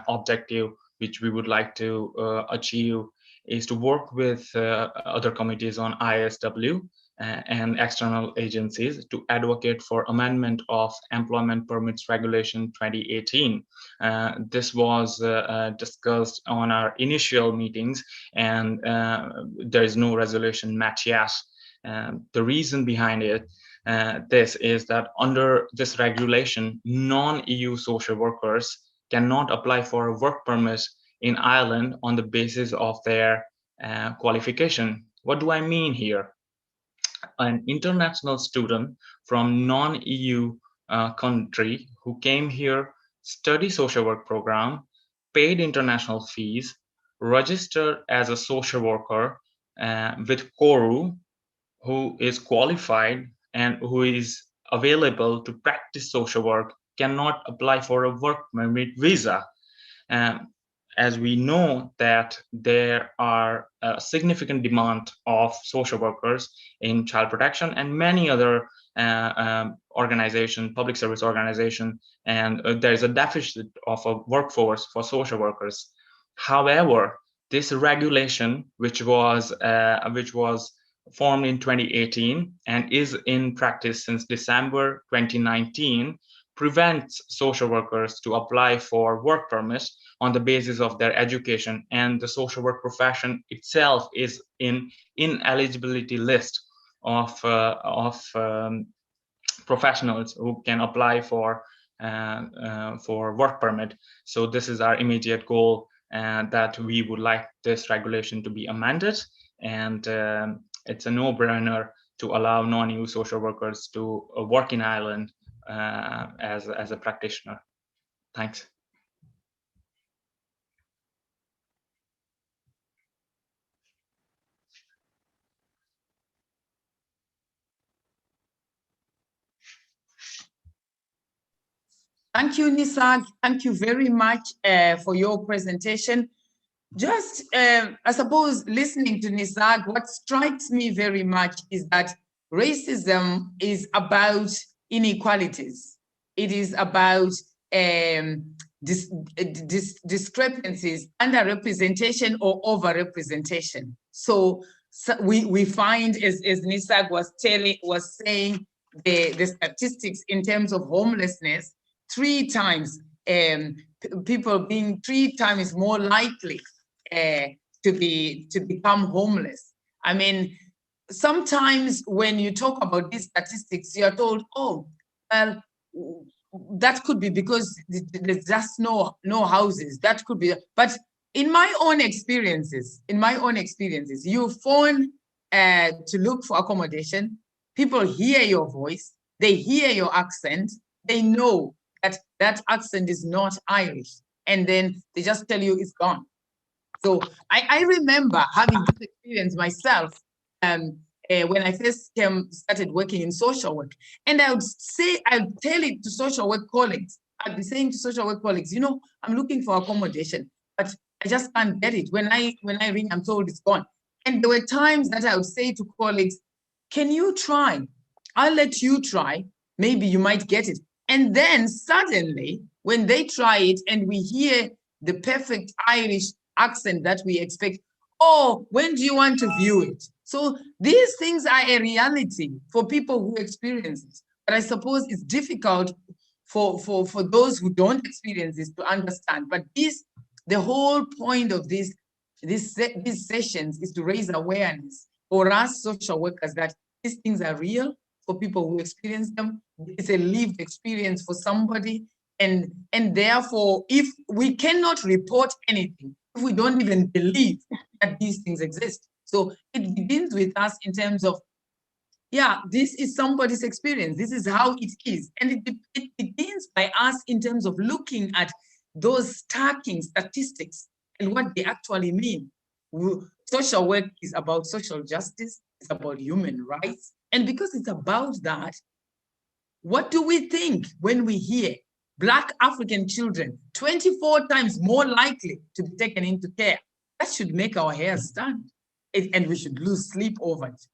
objective, which we would like to achieve, is to work with other committees on ISW and external agencies to advocate for amendment of Employment Permits Regulation 2018. This was discussed on our initial meetings, and there is no resolution met yet. The reason behind it, this is that under this regulation, non-EU social workers cannot apply for a work permit in Ireland on the basis of their qualification. What do I mean here? An international student from non-EU country who came here, study social work program, paid international fees, registered as a social worker with KORU, who is qualified and who is available to practice social work, cannot apply for a work permit visa. As we know that there are a significant demand of social workers in child protection and many other organizations, public service organizations, and there is a deficit of a workforce for social workers. However, this regulation, which was formed in 2018 and is in practice since December 2019, prevents social workers to apply for work permits on the basis of their education, and the social work profession itself is in ineligibility list of professionals who can apply for work permit. So this is our immediate goal, that we would like this regulation to be amended, and it's a no-brainer to allow non-EU social workers to work in Ireland as a practitioner. Thanks. Thank you, Nisag. Thank you very much for your presentation. Just, I suppose, listening to Nisag, what strikes me very much is that racism is about inequalities. It is about discrepancies, underrepresentation or overrepresentation. So we find, as Nisag was saying, the statistics in terms of homelessness, 3 times, people being 3 times more likely to become homeless. I mean, sometimes when you talk about these statistics, you're told, oh, well, that could be because there's just no houses. That could be, but in my own experiences, you phone to look for accommodation. People hear your voice, they hear your accent, they know that accent is not Irish, and then they just tell you it's gone. So I remember having this experience myself when I first started working in social work, and I'd tell it to social work colleagues. I'd be saying to social work colleagues, you know, I'm looking for accommodation, but I just can't get it. When I ring, I'm told it's gone. And there were times that I would say to colleagues, can you try? I'll let you try. Maybe you might get it. And then suddenly, when they try it and we hear the perfect Irish accent that we expect, oh, when do you want to view it? So these things are a reality for people who experience it. But I suppose it's difficult for those who don't experience this to understand. But the whole point of these sessions is to raise awareness for us social workers that these things are real for people who experience them. It's a lived experience for somebody. And therefore, if we cannot report anything, if we don't even believe that these things exist. So it begins with us in terms of, yeah, this is somebody's experience. This is how it is. And it begins by us in terms of looking at those stacking statistics and what they actually mean. Social work is about social justice. It's about human rights. And because it's about that, what do we think when we hear Black African children 24 times more likely to be taken into care? That should make our hair stand, and we should lose sleep over it.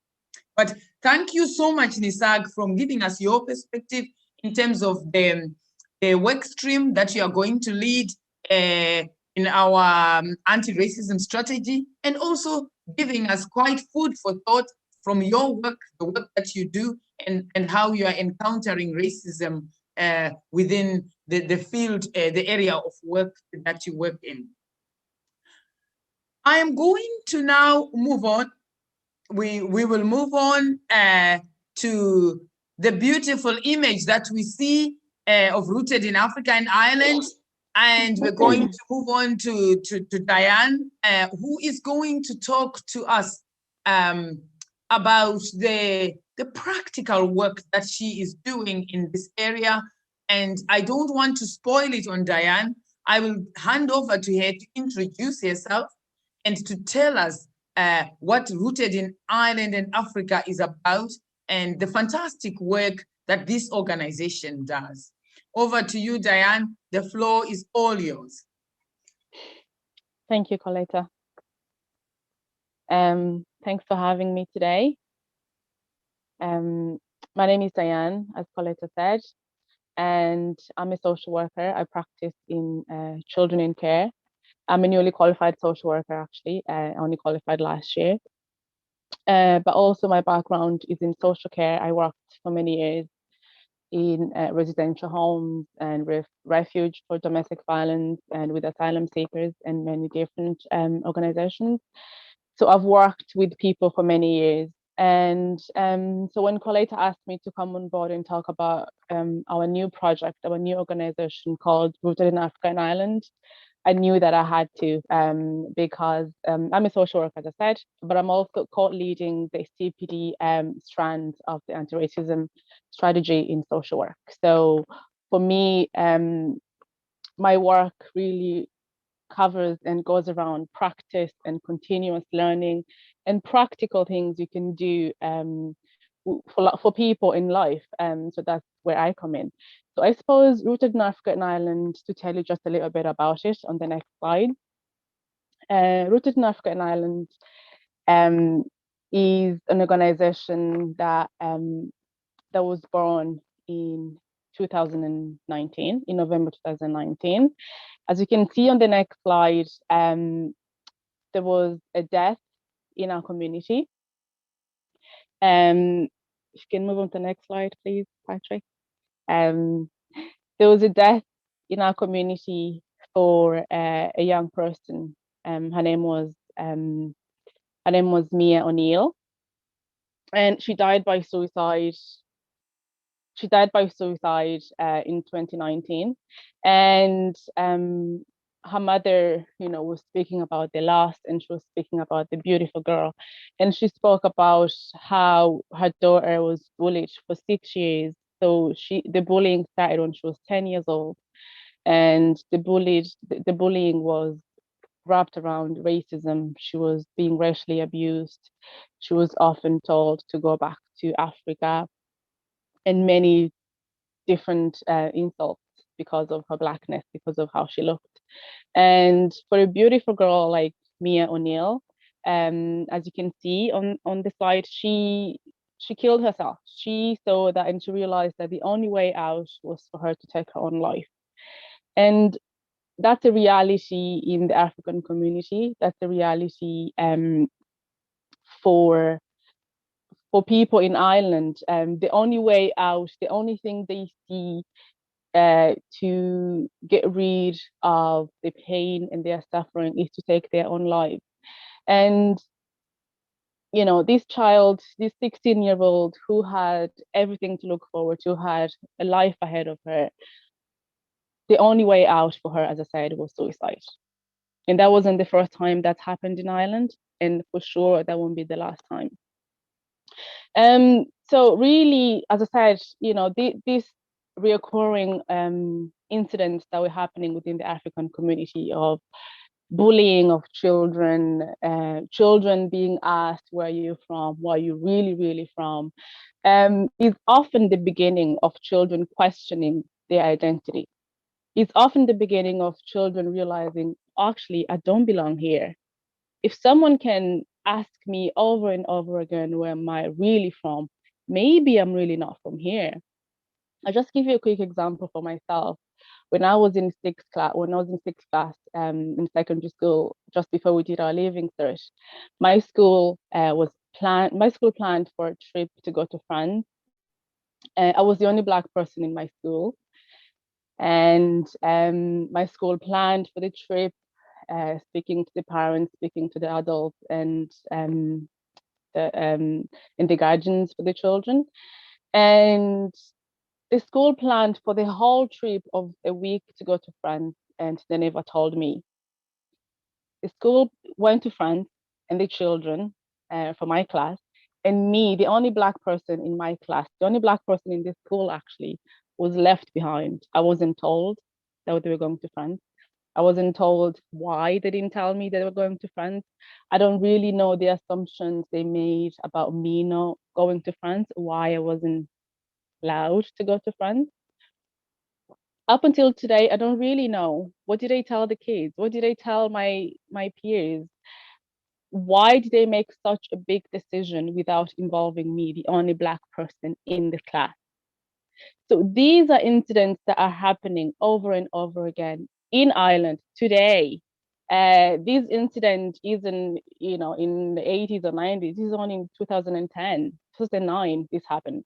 But thank you so much, Nisag, for giving us your perspective in terms of the work stream that you are going to lead in our anti-racism strategy, and also giving us quite food for thought from your work, the work that you do, and how you are encountering racism within the field, the area of work that you work in. I am going to now move on. We will move on to the beautiful image that we see of Rooted in Africa and Ireland. And we're going to move on to Diane, who is going to talk to us about the practical work that she is doing in this area. And I don't want to spoil it on Diane. I will hand over to her to introduce herself and to tell us what Rooted in Ireland and Africa is about, and the fantastic work that this organization does. Over to you, Diane. The floor is all yours. Thank you, Coletta. Thanks for having me today. My name is Diane, as Coletta said, and I'm a social worker. I practice in children in care. I'm a newly qualified social worker, actually. I only qualified last year. But also my background is in social care. I worked for many years in residential homes and with refuge for domestic violence and with asylum seekers and many different organizations. So I've worked with people for many years. And so when Coletta asked me to come on board and talk about our new project, our new organization called Rooted in Africa and Ireland, I knew that I had to because I'm a social worker, as I said, but I'm also co-leading the CPD strand of the anti-racism strategy in social work. So for me, my work really covers and goes around practice and continuous learning and practical things you can do for people in life. So that's where I come in. So I suppose Rooted in Africa and Ireland, to tell you just a little bit about it on the next slide. Rooted in Africa and Ireland is an organization that that was born in 2019, in November 2019. As you can see on the next slide, there was a death in our community. If you can move on to the next slide, please, Patrick. There was a death in our community for a young person. Her name was Mia O'Neill, and she died by suicide. She died by suicide in 2019, and her mother, was speaking about the loss, and she was speaking about the beautiful girl, and she spoke about how her daughter was bullied for 6 years. So the bullying started when she was 10 years old, and the bullying was wrapped around racism. She was being racially abused. She was often told to go back to Africa, and many different insults because of her blackness, because of how she looked. And for a beautiful girl like Mia O'Neill, as you can see on the slide, she killed herself. She saw that, and she realized that the only way out was for her to take her own life. And that's a reality in the African community. That's a reality for for people in Ireland, the only way out, the only thing they see to get rid of the pain and their suffering is to take their own lives. And you know, this child, this 16-year-old who had everything to look forward to, had a life ahead of her, the only way out for her, as I said, was suicide. And that wasn't the first time that happened in Ireland, and for sure that won't be the last time. So really, as I said, you know, these reoccurring incidents that were happening within the African community of bullying of children, children being asked where you're from, where you're really from, is often the beginning of children questioning their identity. It's often the beginning of children realizing, actually, I don't belong here. If someone can ask me over and over again, where am I really from? Maybe I'm really not from here. I'll just give you a quick example for myself. When I was in sixth class, in secondary school, just before we did our leaving cert, my school planned for a trip to go to France. I was the only Black person in my school, and my school planned for the trip, speaking to the parents, speaking to the adults, and the guardians for the children. And the school planned for the whole trip of a week to go to France, and they never told me. The school went to France, and the children for my class, and me, the only Black person in my class, the only Black person in this school actually, was left behind. I wasn't told that they were going to France. I wasn't told why they didn't tell me they were going to France. I don't really know the assumptions they made about me not going to France, why I wasn't allowed to go to France. Up until today, I don't really know. What did they tell the kids? What did they tell my peers? Why did they make such a big decision without involving me, the only Black person in the class? So these are incidents that are happening over and over again in Ireland today. This incident isn't, you know, in the 80s or 90s. This is only in 2010, 2009, this happened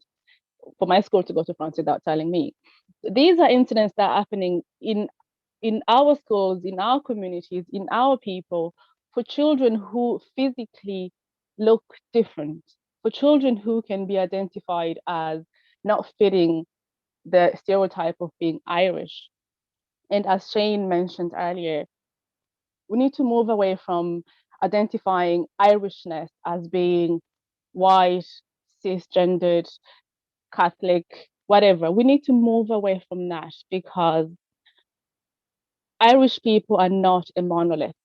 for my school to go to France without telling me. These are incidents that are happening in our schools, in our communities, in our people, for children who physically look different, for children who can be identified as not fitting the stereotype of being Irish. And as Shane mentioned earlier, we need to move away from identifying Irishness as being white, cisgendered, Catholic, whatever. We need to move away from that, because Irish people are not a monolith.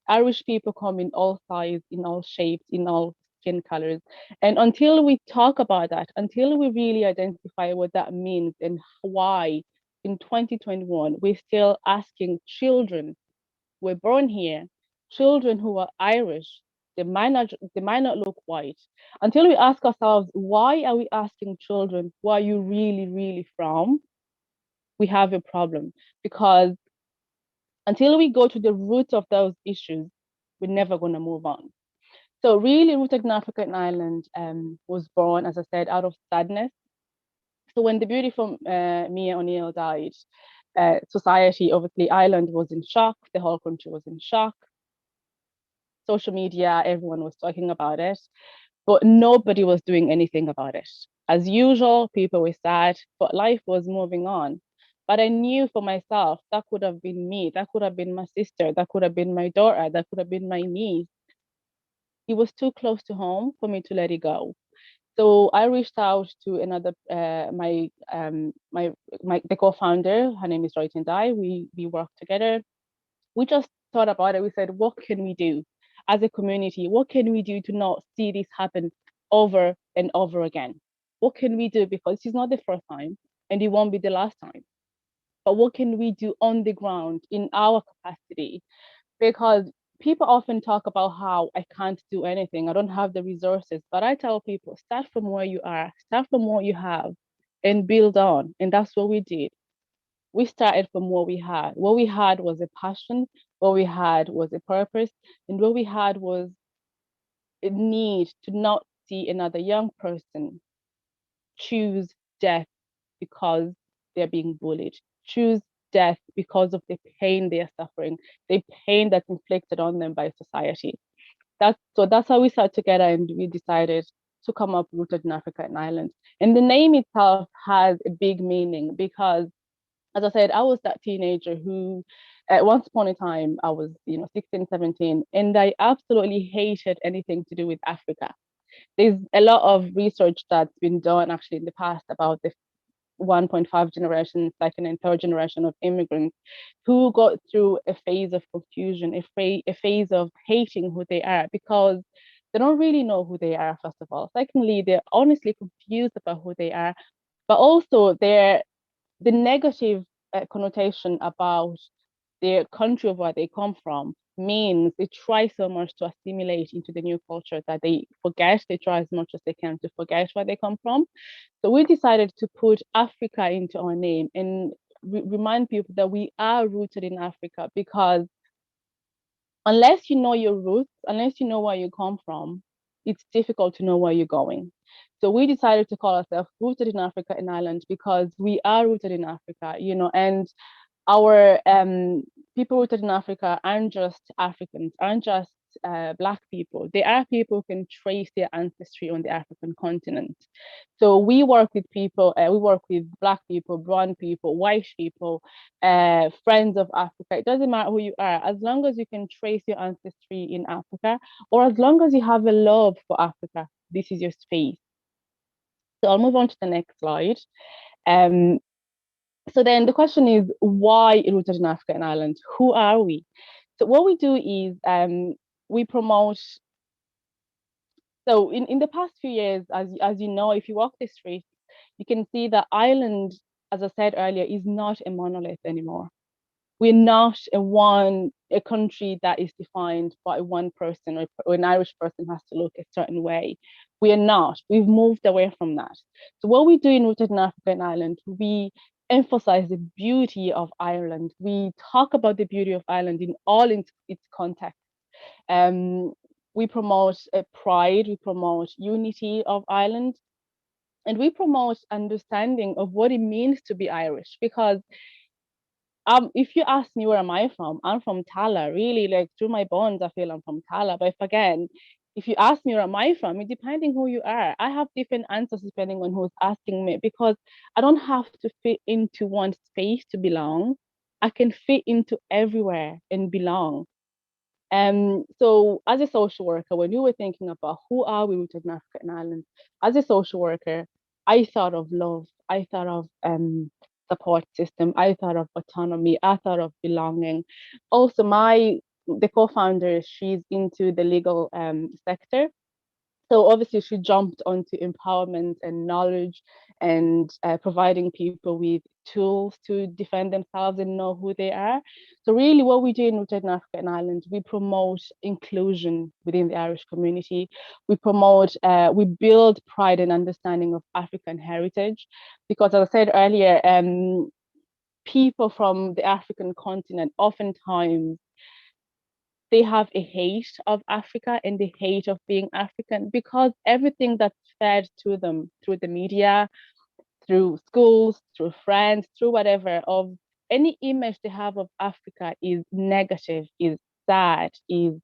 Irish people come in all sizes, in all shapes, in all skin colors. And until we talk about that, until we really identify what that means and why in 2021, we're still asking children who were born here, children who are Irish, they might not look white. Until we ask ourselves, why are we asking children, where are you really from? We have a problem, because until we go to the roots of those issues, we're never going to move on. So really, Rooted in Africa and Ireland was born, as I said, out of sadness. So when the beautiful Mia O'Neill died, society, obviously, Ireland was in shock. The whole country was in shock. Social media, everyone was talking about it, but nobody was doing anything about it. As usual, people were sad, but life was moving on. But I knew for myself, that could have been me, that could have been my sister, that could have been my daughter, that could have been my niece. It was too close to home for me to let it go. So I reached out to another, the co-founder, her name is Joy Tendai. We worked together. We just thought about it. We said, what can we do as a community? What can we do to not see this happen over and over again? What can we do? Because this is not the first time and it won't be the last time. But what can we do on the ground in our capacity? Because people often talk about how I can't do anything, I don't have the resources. But I tell people, start from where you are, start from what you have, and build on. And that's what we did. We started from what we had. What we had was a passion, what we had was a purpose, and what we had was a need to not see another young person choose death because they're being bullied, choose death because of the pain they are suffering, the pain that's inflicted on them by society. That's how we sat together and we decided to come up Rooted in Africa and Ireland. And the name itself has a big meaning because, as I said, I was that teenager who, at once upon a time, I was 16, 17, and I absolutely hated anything to do with Africa. There's a lot of research that's been done actually in the past about the 1.5 generation, second and third generation of immigrants who got through a phase of confusion, a phase of hating who they are because they don't really know who they are, first of all. Secondly, they're honestly confused about who they are, but also the negative connotation about their country of where they come from means they try so much to assimilate into the new culture that they try as much as they can to forget where they come from. So we decided to put Africa into our name and remind people that we are rooted in Africa, because unless you know your roots, unless you know where you come from, it's difficult to know where you're going. So we decided to call ourselves Rooted in Africa and Ireland because we are rooted in Africa, and our people rooted in Africa aren't just Africans, aren't just Black people. They are people who can trace their ancestry on the African continent. So we work with people, we work with Black people, brown people, white people, friends of Africa. It doesn't matter who you are, as long as you can trace your ancestry in Africa, or as long as you have a love for Africa, this is your space. So I'll move on to the next slide. So then the question is, why Rooted in Africa and Ireland? Who are we? So what we do is we promote. So in the past few years, as you know, if you walk the streets, you can see that Ireland, as I said earlier, is not a monolith anymore. We're not a country that is defined by one person, or an Irish person has to look a certain way. We are not. We've moved away from that. So what we do in Rooted in Africa and Ireland, we emphasize the beauty of Ireland. We talk about the beauty of Ireland in all its context. We promote pride, we promote unity of Ireland, and we promote understanding of what it means to be Irish. Because if you ask me where am I from, I'm from Tala. Really, like through my bones, I feel I'm from Tala. But if you ask me where am I from, depending who you are, I have different answers depending on who's asking me, because I don't have to fit into one space to belong. I can fit into everywhere and belong. So as a social worker, when you were thinking about who are we rooted in Africa and Ireland, as a social worker, I thought of love. I thought of support system. I thought of autonomy. I thought of belonging. Also, the co-founder, she's into the legal sector. So obviously she jumped onto empowerment and knowledge and providing people with tools to defend themselves and know who they are. So really what we do in Rooted in Africa and Ireland, we promote inclusion within the Irish community. We build pride and understanding of African heritage, because as I said earlier, people from the African continent oftentimes they have a hate of Africa and the hate of being African, because everything that's fed to them through the media, through schools, through friends, through whatever, of any image they have of Africa is negative, is sad, is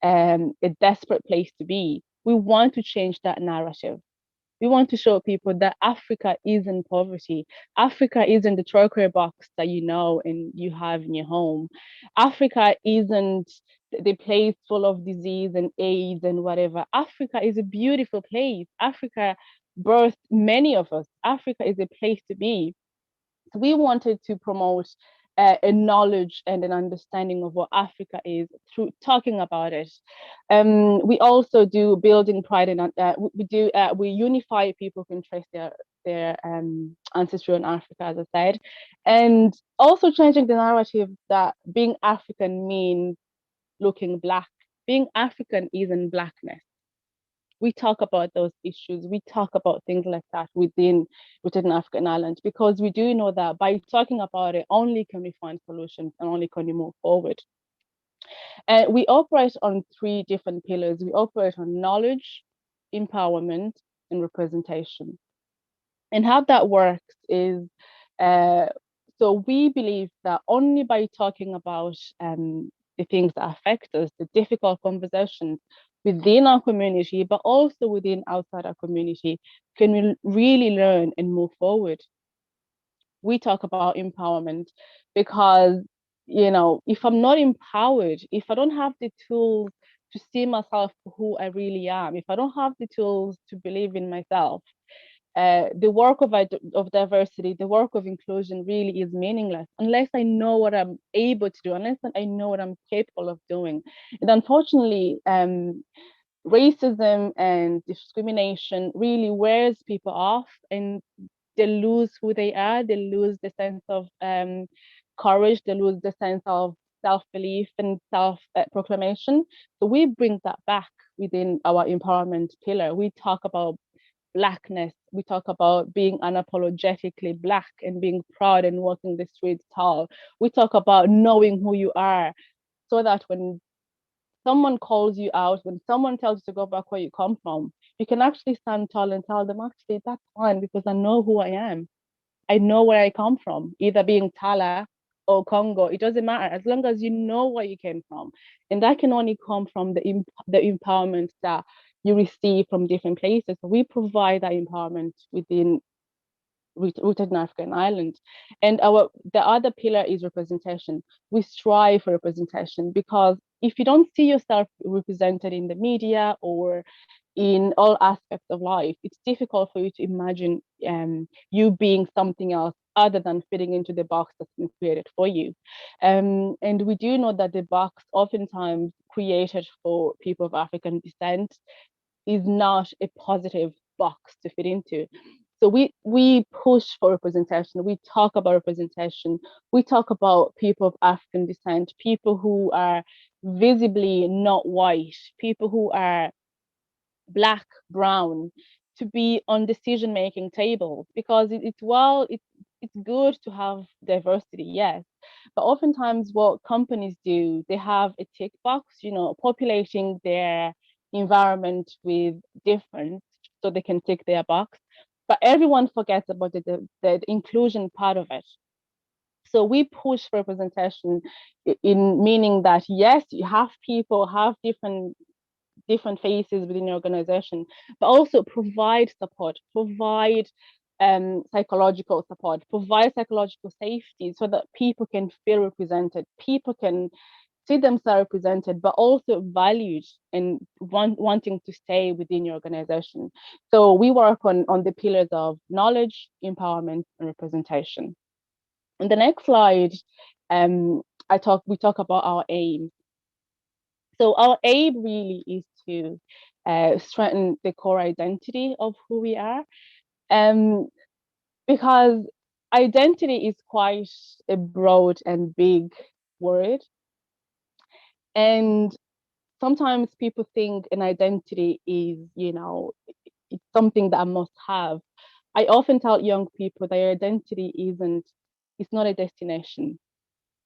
a desperate place to be. We want to change that narrative. We want to show people that Africa isn't poverty. Africa isn't the turquoise box that you know and you have in your home. Africa isn't the place full of disease and AIDS and whatever. Africa is a beautiful place. Africa birthed many of us. Africa is a place to be. So we wanted to promote a knowledge and an understanding of what Africa is through talking about it. We also do building pride, and we unify people who can trace their ancestry in Africa, as I said, and also changing the narrative that being African means looking Black. Being African isn't Blackness. We talk about those issues. We talk about things like that within Africa and Ireland, because we do know that by talking about it, only can we find solutions and only can we move forward. We operate on 3 different pillars. We operate on knowledge, empowerment, and representation. And how that works is, so we believe that only by talking about the things that affect us, the difficult conversations within our community, but also within outside our community, can we really learn and move forward. We talk about empowerment because, you know, if I'm not empowered, if I don't have the tools to see myself for who I really am, if I don't have the tools to believe in myself, the work of diversity, the work of inclusion really is meaningless unless I know what I'm able to do, unless I know what I'm capable of doing. And unfortunately, racism and discrimination really wears people off, and they lose who they are, they lose the sense of courage, they lose the sense of self-belief and self-proclamation. So we bring that back within our empowerment pillar. We talk about Blackness, we talk about being unapologetically Black and being proud and walking the streets tall. We talk about knowing who you are, so that when someone calls you out, when someone tells you to go back where you come from, you can actually stand tall and tell them, actually, that's fine because I know who I am. I know where I come from, either being Tala or Congo. It doesn't matter as long as you know where you came from. And that can only come from the empowerment that you receive from different places. We provide that empowerment within rooted in African island. And the other pillar is representation. We strive for representation because if you don't see yourself represented in the media or in all aspects of life, it's difficult for you to imagine you being something else other than fitting into the box that's been created for you. And we do know that the box oftentimes created for people of African descent is not a positive box to fit into. So we push for representation. We talk about representation. We talk about people of African descent, people who are visibly not white, people who are Black, brown, to be on decision-making tables, because it's good to have diversity, yes, but oftentimes what companies do, they have a tick box, you know, populating their environment with different so they can tick their box, but everyone forgets about the inclusion part of it. So we push for representation in meaning that yes, you have people have different faces within your organization, but also provide support, provide psychological support, provide psychological safety so that people can feel represented, people can see themselves represented, but also valued and wanting to stay within your organization. So we work on the pillars of knowledge, empowerment, and representation. On the next slide, we talk about our aim. So our aim really is to strengthen the core identity of who we are, because identity is quite a broad and big word. And sometimes people think an identity is, you know, it's something that I must have. I often tell young people that your identity it's not a destination.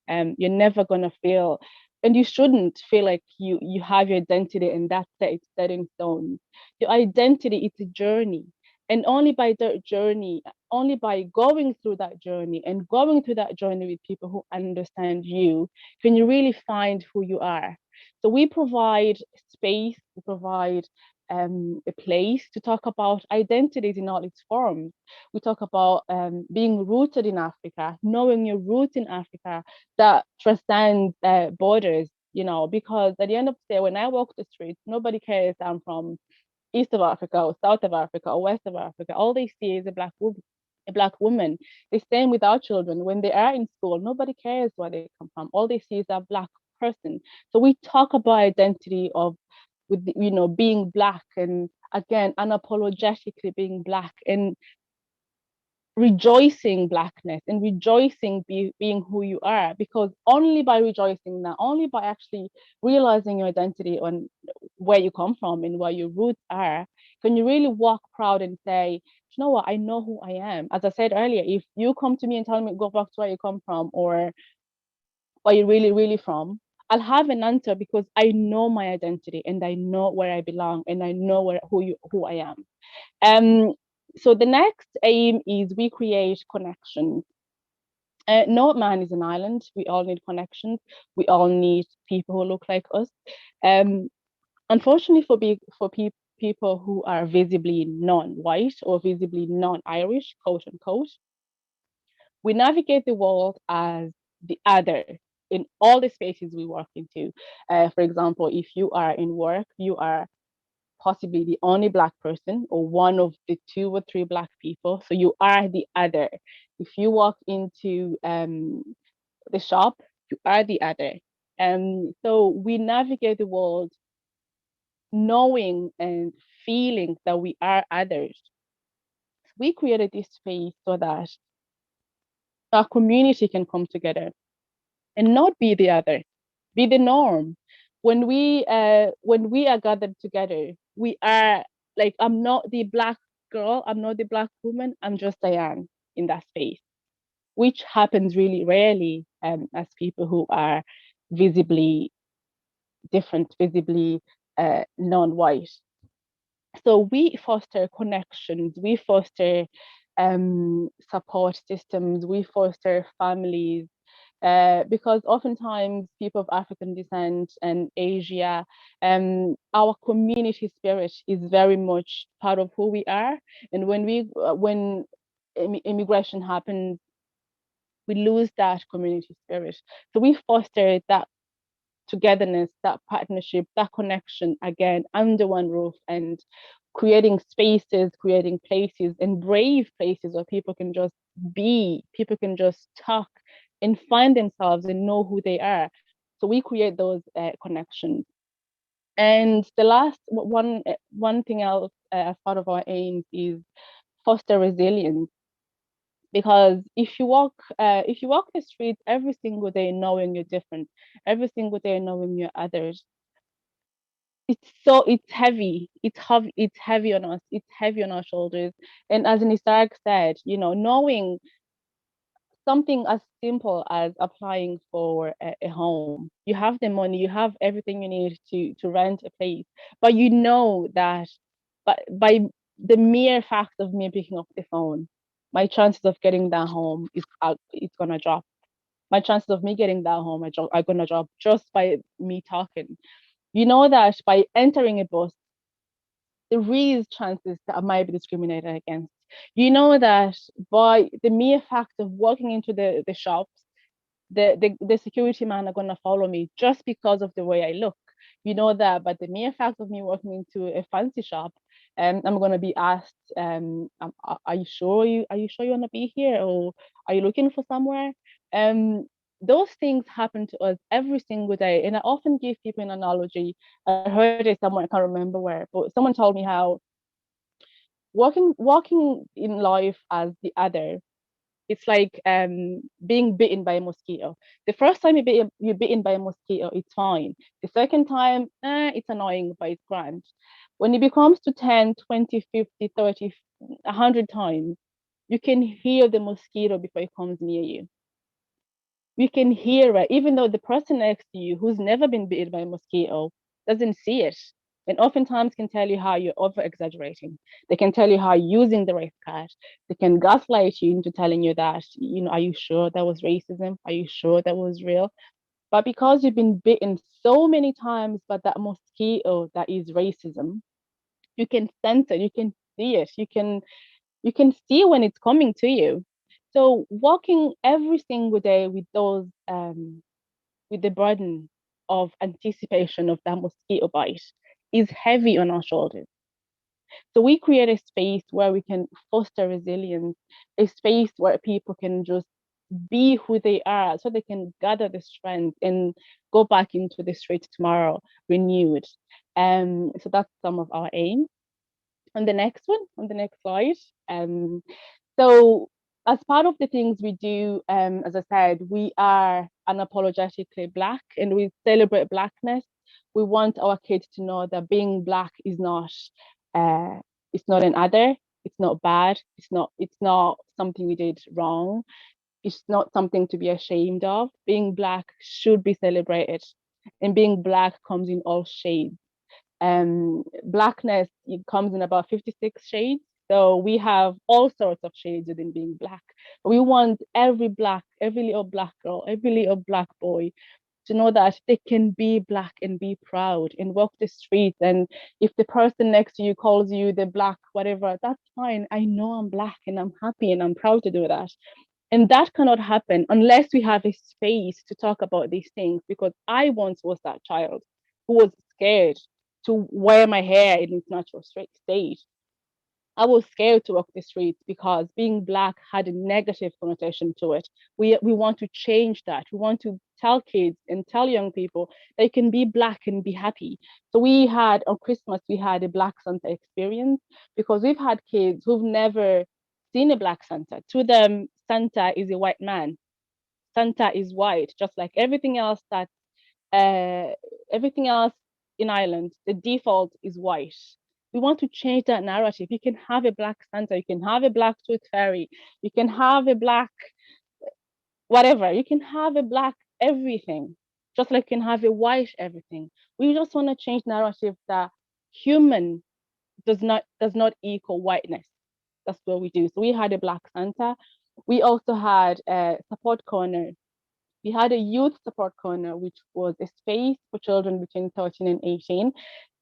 You're never gonna feel, and you shouldn't feel like you have your identity and that's it, it's set in stone. Your identity is a journey, and only by that journey, only by going through that journey and going through that journey with people who understand you, can you really find who you are. So we provide space, we provide a place to talk about identities in all its forms. We talk about being rooted in Africa, knowing your roots in Africa that transcend borders, you know, because at the end of the day, when I walk the streets, nobody cares I'm from East of Africa or South of Africa or West of Africa. All they see is a Black woman. The same with our children. When they are in school, nobody cares where they come from. All they see is a Black person. So we talk about identity of, with, you know, being Black, and again, unapologetically being Black, and rejoicing Blackness and rejoicing being who you are, because only by rejoicing that, only by actually realizing your identity on where you come from and where your roots are, can you really walk proud and say, you know what, I know who I am. As I said earlier, if you come to me and tell me go back to where you come from or where you're really from, I'll have an answer because I know my identity and I know where I belong and I know who I am. So the next aim is we create connections. No man is an island. We all need connections. We all need people who look like us. Unfortunately, for people who are visibly non-white or visibly non-Irish, quote unquote, we navigate the world as the other in all the spaces we work into. For example, if you are in work, you are possibly the only Black person or one of the 2 or 3 Black people. So you are the other. If you walk into the shop, you are the other. So we navigate the world knowing and feeling that we are others. We created this space so that our community can come together and not be the other, be the norm. When we are gathered together, we are like, I'm not the Black girl, I'm not the Black woman, I'm just Diane in that space, which happens really rarely as people who are visibly different, visibly non-white. So we foster connections, we foster support systems, we foster families, because oftentimes people of African descent and Asia, our community spirit is very much part of who we are. And when immigration happens, we lose that community spirit. So we foster that togetherness, that partnership, that connection again under one roof, and creating spaces, creating places, and brave places where people can just be, people can just talk and find themselves and know who they are. So we create those connections. And the last one thing else as part of our aims is foster resilience, because if you walk the streets every single day knowing you're different, every single day knowing you're others, it's heavy, it's heavy on us, it's heavy on our shoulders. And as Nisarg said, knowing something as simple as applying for a home, you have the money, you have everything you need to rent a place, but you know that by the mere fact of me picking up the phone, my chances of getting that home is it's gonna drop. My chances of me getting that home are gonna drop just by me talking. You know that by entering a bus, there is chances that I might be discriminated against. You know that by the mere fact of walking into the shops, the security man are gonna follow me just because of the way I look. You know that by the mere fact of me walking into a fancy shop, I'm gonna be asked, are you sure you want to be here, or are you looking for somewhere? Those things happen to us every single day, and I often give people an analogy. I heard it somewhere, I can't remember where, but someone told me how walking in life as the other, it's like being bitten by a mosquito. The first time you're bitten by a mosquito, it's fine. The second time, it's annoying, but it's grand. When it becomes to 10, 20, 50, 30, 100 times, you can hear the mosquito before it comes near you. You can hear it, even though the person next to you who's never been bitten by a mosquito doesn't see it. And oftentimes can tell you how you're over exaggerating. They can tell you how you're using the race card. They can gaslight you into telling you that, are you sure that was racism? Are you sure that was real? But because you've been bitten so many times by that mosquito that is racism, you can sense it, you can see it, you can see when it's coming to you. So walking every single day with those with the burden of anticipation of that mosquito bite is heavy on our shoulders. So we create a space where we can foster resilience, a space where people can just be who they are so they can gather the strength and go back into the streets tomorrow renewed. So that's some of our aims. On the next one, on the next slide. So as part of the things we do, as I said, we are unapologetically Black and we celebrate Blackness. We want our kids to know that being Black is not, it's not an other, it's not bad, it's not something we did wrong. It's not something to be ashamed of. Being Black should be celebrated. and being Black comes in all shades. Blackness, it comes in about 56 shades. So we have all sorts of shades within being Black. We want every little Black girl, every little Black boy to know that they can be Black and be proud and walk the streets. And if the person next to you calls you the Black, whatever, that's fine. I know I'm Black and I'm happy and I'm proud to do that. And that cannot happen unless we have a space to talk about these things. Because I once was that child who was scared to wear my hair in its natural state. I was scared to walk the streets because being Black had a negative connotation to it. We want to change that. We want to tell kids and tell young people they can be Black and be happy. So we had on Christmas, we had a Black Santa experience because we've had kids who've never seen a Black Santa. To them, Santa is a white man. Santa is white, just like everything else in Ireland. The default is white. We want to change that narrative. You can have a Black Santa, you can have a Black Tooth Fairy, you can have a Black whatever, you can have a Black everything, just like you can have a white everything. We just want to change narrative that human does not equal whiteness. That's what we do. So we had a Black Santa. We also had a support corner. We had a youth support corner, which was a space for children between 13 and 18.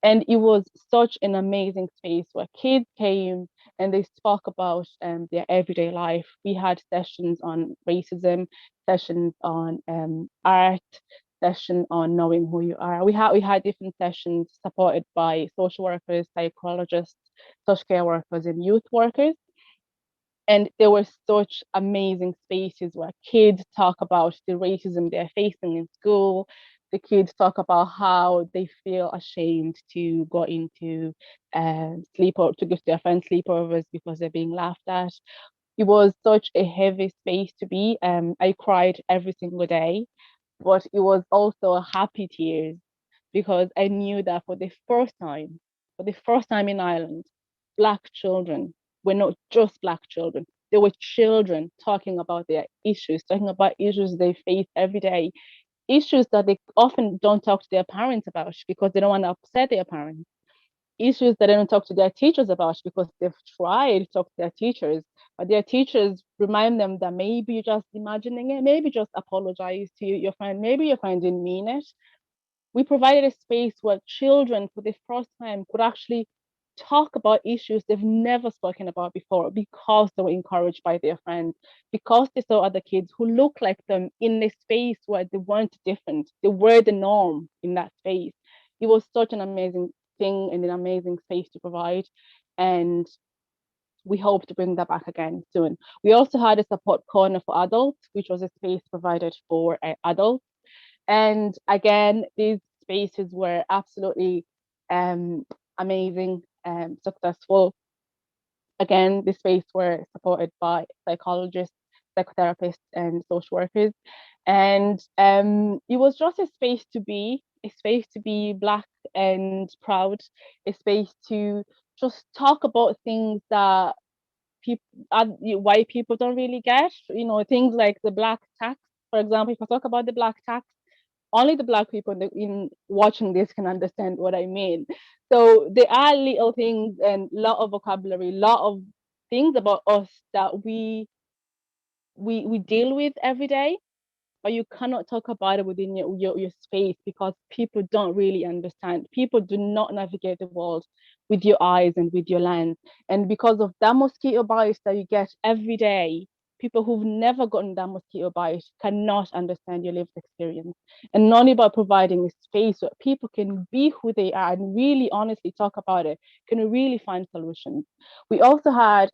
And it was such an amazing space where kids came and they spoke about their everyday life. We had sessions on racism, sessions on art, session on knowing who you are. We had different sessions supported by social workers, psychologists, social care workers, and youth workers. And there were such amazing spaces where kids talk about the racism they're facing in school. The kids talk about how they feel ashamed to go into to give their friends sleepovers because they're being laughed at. It was such a heavy space to be. I cried every single day, but it was also happy tears because I knew that for the first time in Ireland, Black children were not just Black children. They were children talking about their issues, talking about issues they face every day, issues that they often don't talk to their parents about because they don't want to upset their parents, issues that they don't talk to their teachers about because they've tried to talk to their teachers, but their teachers remind them that maybe you're just imagining it, maybe just apologize to your friend, maybe your friend didn't mean it. We provided a space where children, for the first time, could actually talk about issues they've never spoken about before because they were encouraged by their friends, because they saw other kids who looked like them in a space where they weren't different. They were the norm in that space. It was such an amazing thing and an amazing space to provide. And we hope to bring that back again soon. We also had a support corner for adults, which was a space provided for adults. And again, these spaces were absolutely amazing, successful. Again, the space were supported by psychologists, psychotherapists, and social workers. And it was just a space to be, Black and proud, a space to just talk about things that people, white people don't really get. You know, things like the Black tax, for example. If I talk about the Black tax, only the Black people in watching this can understand what I mean. So there are little things and a lot of vocabulary, a lot of things about us that we deal with every day, but you cannot talk about it within your space because people don't really understand. People do not navigate the world with your eyes and with your lens. And because of that mosquito bite that you get every day, people who've never gotten that mosquito bite cannot understand your lived experience. And not about providing a space where people can be who they are and really honestly talk about it, can really find solutions. We also had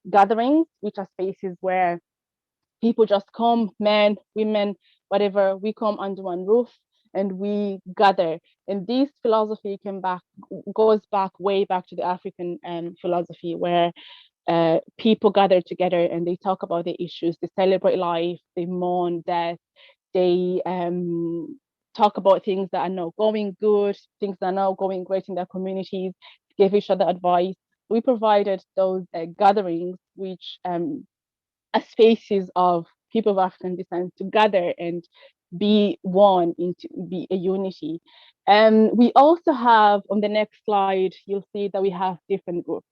gatherings, which are spaces where people just come, men, women, whatever, we come under one roof and we gather. And this philosophy goes back way back to the African philosophy where people gather together and they talk about their issues, they celebrate life, they mourn death, they talk about things that are not going good, things that are not going great in their communities, give each other advice. We provided those gatherings, which are spaces of people of African descent to gather and be one, into be a unity. We also have, on the next slide, you'll see that we have different groups.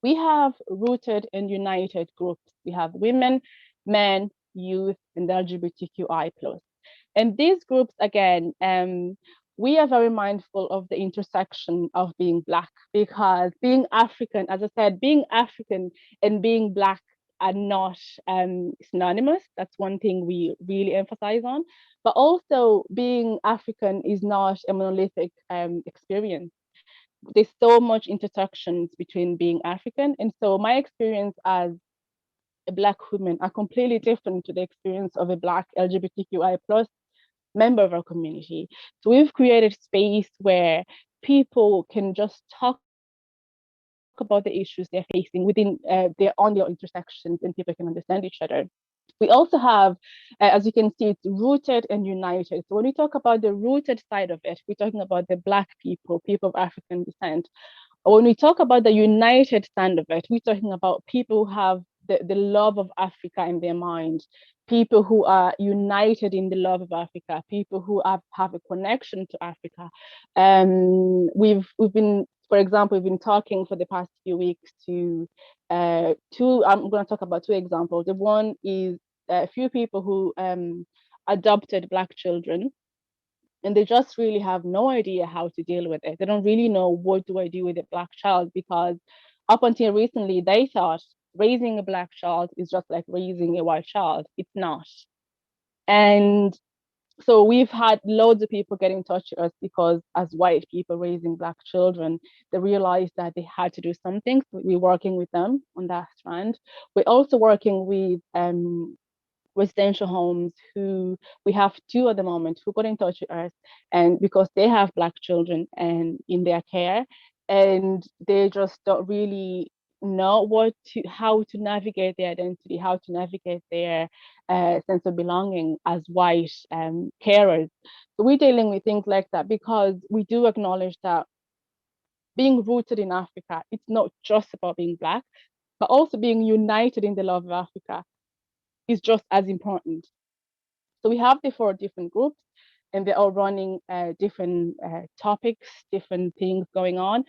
We have rooted and united groups. We have women, men, youth, and LGBTQI+. And these groups, again, we are very mindful of the intersection of being Black, because being African, as I said, being African and being Black are not synonymous. That's one thing we really emphasize on. But also, being African is not a monolithic experience. There's so much intersections between being African. And so my experience as a Black woman are completely different to the experience of a Black LGBTQI+ member of our community. So we've created space where people can just talk about the issues they're facing within their intersections, and people can understand each other. We also have, as you can see, it's rooted and united. So when we talk about the rooted side of it, we're talking about the Black people, people of African descent. When we talk about the united side of it, we're talking about people who have the love of Africa in their mind, people who are united in the love of Africa, people who have a connection to Africa. We've been, for example, we've been talking for the past few weeks to I'm going to talk about two examples. The one is a few people who adopted Black children, and they just really have no idea how to deal with it. They don't really know, what do I do with a Black child? Because up until recently, they thought raising a Black child is just like raising a white child. It's not. And so we've had loads of people get in touch with us because, as white people raising Black children, they realized that they had to do something. So we're working with them on that strand. We're also working with residential homes, who we have two at the moment, who got in touch with us, and because they have Black children and in their care, and they just don't really know how to navigate their identity, how to navigate their sense of belonging as white carers. So we're dealing with things like that, because we do acknowledge that being rooted in Africa, it's not just about being Black, but also being united in the love of Africa is just as important. So we have the 4 different groups, and they're all running different topics, different things going on.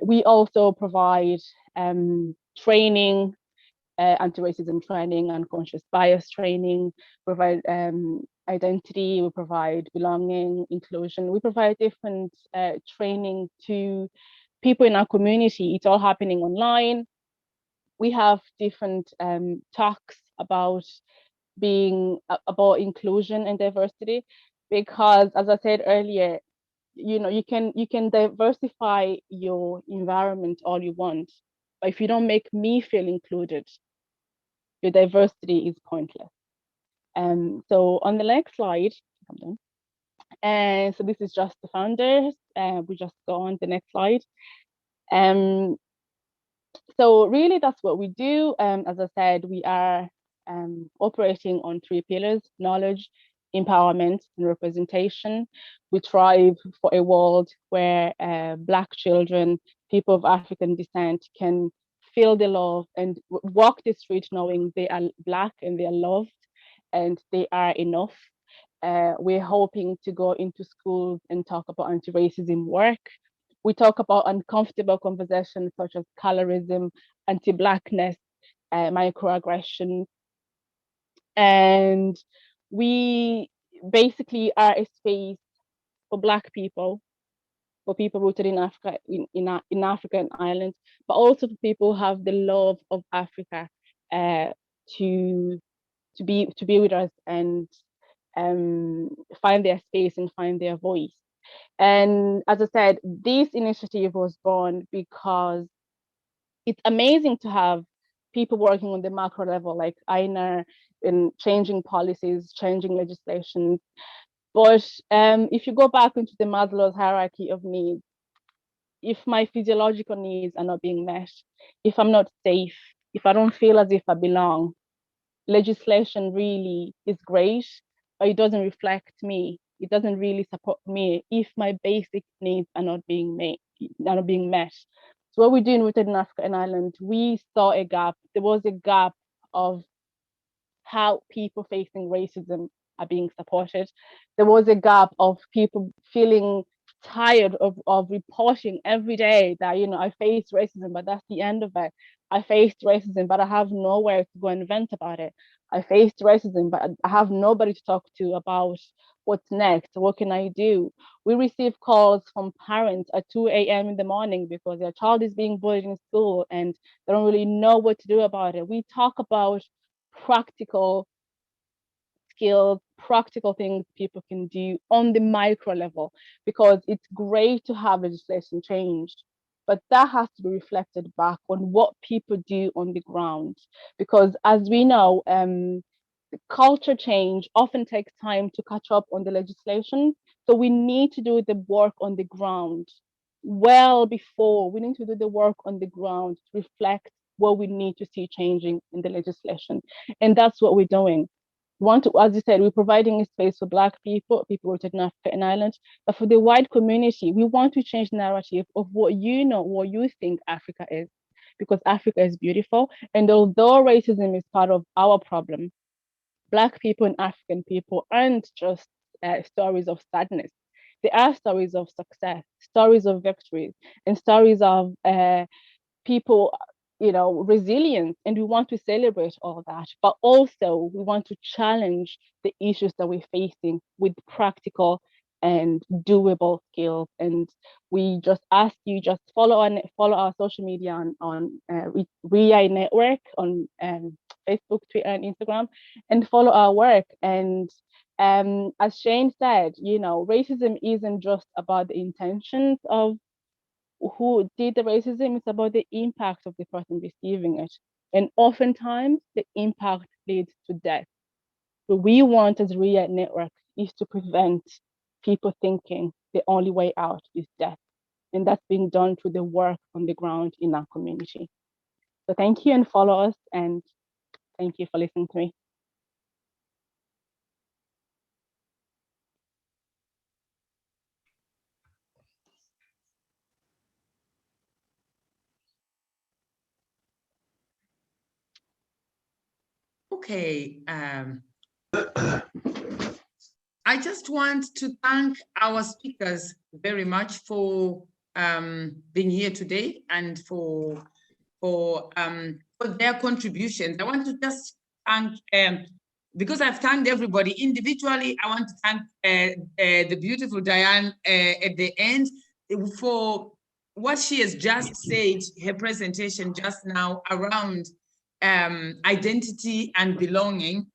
We also provide training, anti-racism training, unconscious bias training, provide identity, we provide belonging, inclusion. We provide different training to people in our community. It's all happening online. We have different talks about inclusion and diversity, because, as I said earlier, you can diversify your environment all you want, but if you don't make me feel included, your diversity is pointless. So on the next slide, I'm done. And so this is just the founders. We just go on the next slide. So really, that's what we do. As I said, we are operating on 3 pillars: knowledge, empowerment, and representation. We strive for a world where Black children, people of African descent, can feel the love and walk the street knowing they are Black and they are loved and they are enough. We're hoping to go into schools and talk about anti-racism work. We talk about uncomfortable conversations such as colorism, anti-Blackness, microaggressions. And we basically are a space for Black people, for people rooted in Africa, in Africa and Ireland, but also for people who have the love of Africa to be with us and find their space and find their voice. And as I said, this initiative was born because it's amazing to have people working on the macro level, like Einar, in changing policies, changing legislation. But if you go back into the Maslow's hierarchy of needs, if my physiological needs are not being met, if I'm not safe, if I don't feel as if I belong, legislation really is great, but it doesn't reflect me. It doesn't really support me if my basic needs are not being met. So what we're doing Rooted in Africa and Ireland, we saw a gap. There was a gap of how people facing racism are being supported. There was a gap of people feeling tired of reporting every day that, you know, I faced racism, but that's the end of it. I faced racism, but I have nowhere to go and vent about it. I faced racism, but I have nobody to talk to about what's next. What can I do? We receive calls from parents at 2 a.m. in the morning because their child is being bullied in school and they don't really know what to do about it. We talk about practical skills, practical things people can do on the micro level, because it's great to have legislation changed, but that has to be reflected back on what people do on the ground. Because as we know, culture change often takes time to catch up on the legislation. So we need to do the work on the ground well before. We need to do the work on the ground to reflect what we need to see changing in the legislation. And that's what we're doing. We want to, as you said, we're providing a space for Black people, people rooted in Africa and Ireland, but for the wide community, we want to change the narrative of what you know, what you think Africa is, because Africa is beautiful. And although racism is part of our problem, Black people and African people aren't just stories of sadness. They are stories of success, stories of victories, and stories of people, you know, resilience. And we want to celebrate all that, but also we want to challenge the issues that we're facing with practical and doable skills. And we just ask you, just follow our social media on REI Network on Facebook, Twitter, and Instagram, and follow our work. And as Shane said, you know, racism isn't just about the intentions of who did the racism, it's about the impact of the person receiving it. And oftentimes the impact leads to death. What we want as REI Network is to prevent people thinking the only way out is death. And that's being done through the work on the ground in our community. So thank you, and follow us, and thank you for listening to me. Okay. I just want to thank our speakers very much for being here today and for their contributions. I want to just thank, because I've thanked everybody individually, I want to thank the beautiful Diane at the end for what she has just said, her presentation just now around identity and belonging.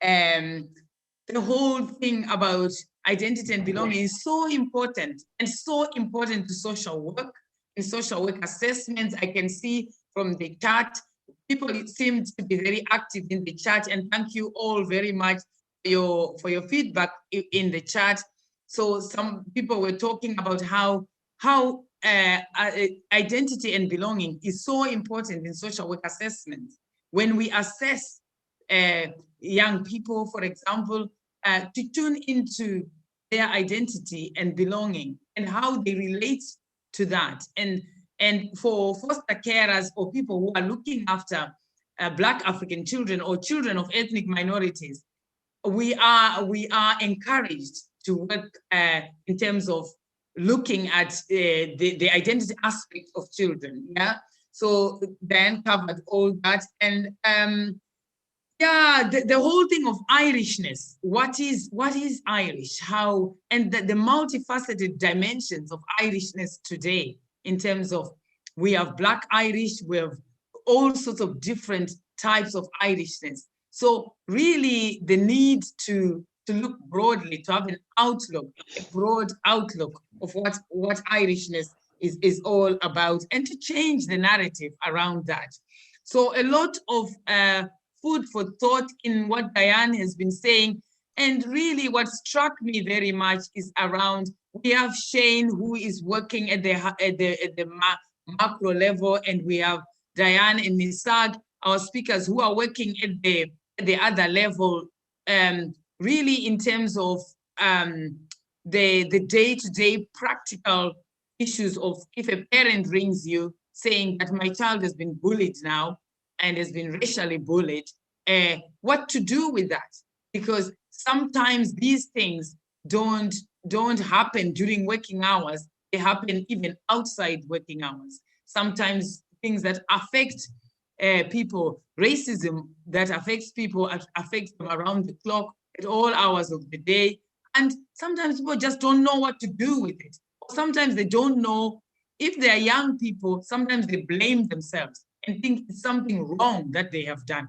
The whole thing about identity and belonging is so important, and so important to social work and social work assessments. I can see from the chat, people seem to be very active in the chat, and thank you all very much for your feedback in the chat. So some people were talking about how identity and belonging is so important in social work assessments. When we assess young people, for example, to tune into their identity and belonging and how they relate to that. And for foster carers or people who are looking after Black African children or children of ethnic minorities, we are encouraged to work in terms of looking at the identity aspect of children. Yeah. So Dan covered all that. And yeah, the whole thing of Irishness. What is Irish? How, and the multifaceted dimensions of Irishness today, in terms of, we have Black Irish, we have all sorts of different types of Irishness. So really the need to look broadly, to have an outlook, a broad outlook of what Irishness is all about, and to change the narrative around that. So a lot of food for thought in what Diane has been saying. And really what struck me very much is around, we have Shane, who is working at the macro level, and we have Diane and Nisag, our speakers, who are working at the other level, really in terms of the day-to-day practical issues of, if a parent rings you saying that my child has been bullied now and has been racially bullied, what to do with that, because sometimes these things don't happen during working hours. They happen even outside working hours. Sometimes things that affect people, racism that affects people, affects them around the clock at all hours of the day. And sometimes people just don't know what to do with it. Sometimes they don't know. If they are young people, sometimes they blame themselves and think it's something wrong that they have done.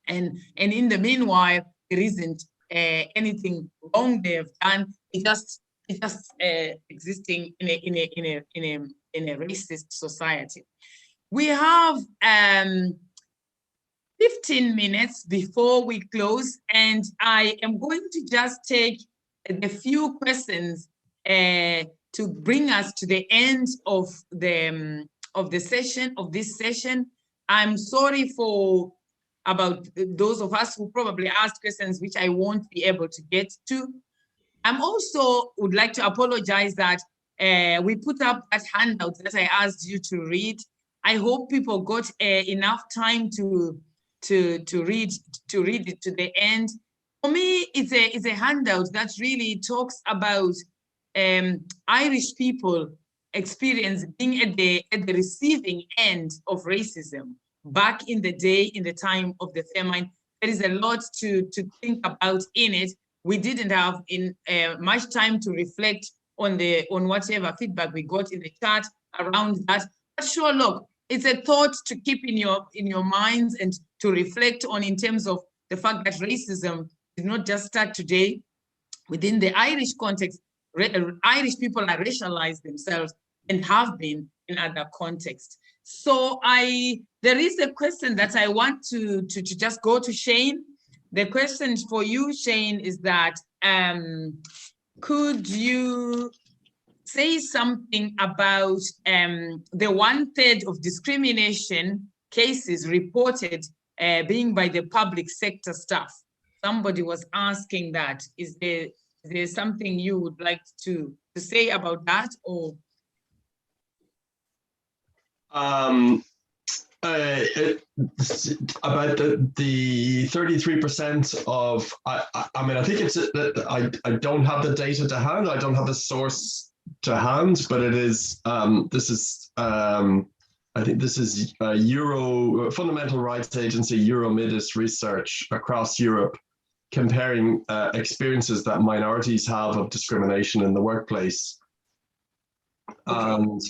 And in the meanwhile, there isn't anything wrong they have done. It's just existing in a racist society. We have 15 minutes before we close, and I am going to just take a few questions to bring us to the end of this session. I'm sorry for about those of us who probably asked questions which I won't be able to get to. I'm also would like to apologize that we put up that handout that I asked you to read. I hope people got enough time to read it to the end. For me, it's a handout that really talks about Irish people experience being at the receiving end of racism back in the day, in the time of the famine. There is a lot to think about in it. We didn't have much time to reflect on whatever feedback we got in the chat around that. But sure, look, it's a thought to keep in your minds and to reflect on, in terms of the fact that racism did not just start today. Within the Irish context, Irish people are racialized themselves and have been in other contexts. So there is a question that I want to just go to Shane. The question for you, Shane, is that could you say something about the 1/3 of discrimination cases reported being by the public sector staff? Somebody was asking that. Is there something you would like to say about that, or? About the 33% of, I mean, I think it's I don't have the data to hand. I don't have the source to hand, but it is this is I think this is Fundamental Rights Agency Euromedis research across Europe, comparing experiences that minorities have of discrimination in the workplace. And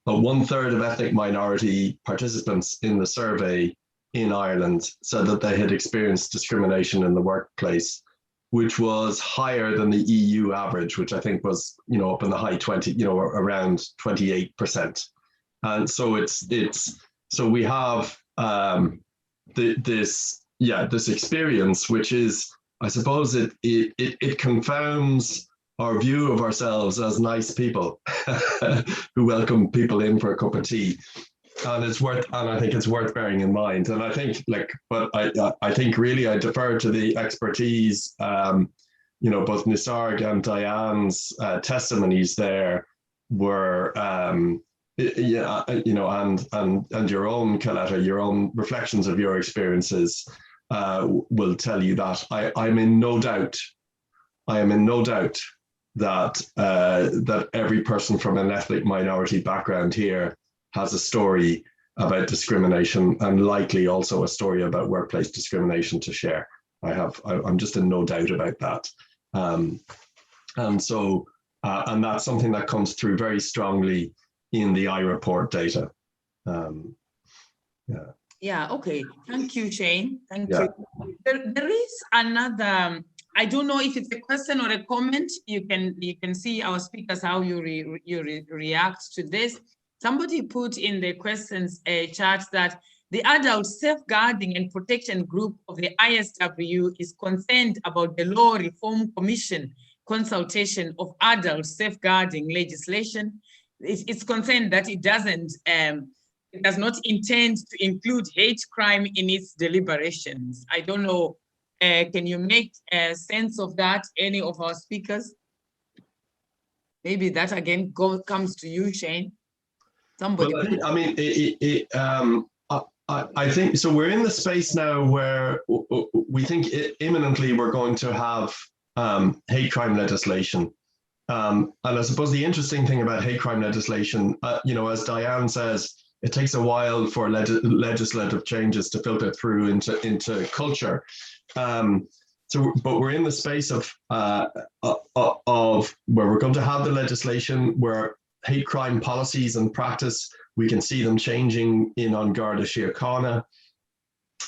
1/3 of ethnic minority participants in the survey in Ireland said that they had experienced discrimination in the workplace, which was higher than the EU average, which I think was, up in the high 20, around 28%. And so so we have this experience, which is, I suppose it confounds our view of ourselves as nice people who welcome people in for a cup of tea. And I think it's worth bearing in mind. And I think I think really I defer to the expertise, both Nisarg and Diane's testimonies there were, and your own, Coletta, your own reflections of your experiences will tell you that. I am in no doubt that every person from an ethnic minority background here has a story about discrimination, and likely also a story about workplace discrimination to share. I'm just in no doubt about that. And that's something that comes through very strongly in the iReport data. Yeah, okay. Thank you, Shane. Thank you. There is another, I don't know if it's a question or a comment. You can see our speakers, how you react to this. Somebody put in the questions chat that the Adult Safeguarding and Protection Group of the ISW is concerned about the Law Reform Commission consultation of adult safeguarding legislation. It's concerned that it does not intend to include hate crime in its deliberations. I don't know, can you make sense of that, any of our speakers? Maybe that again comes to you, Shane. Somebody. Well, I mean, I think so. We're in the space now where we think imminently we're going to have hate crime legislation. And I suppose the interesting thing about hate crime legislation, as Diane says, it takes a while for legislative changes to filter through into culture. But we're in the space of where we're going to have the legislation where hate crime policies and practice, we can see them changing in An Garda Síochána.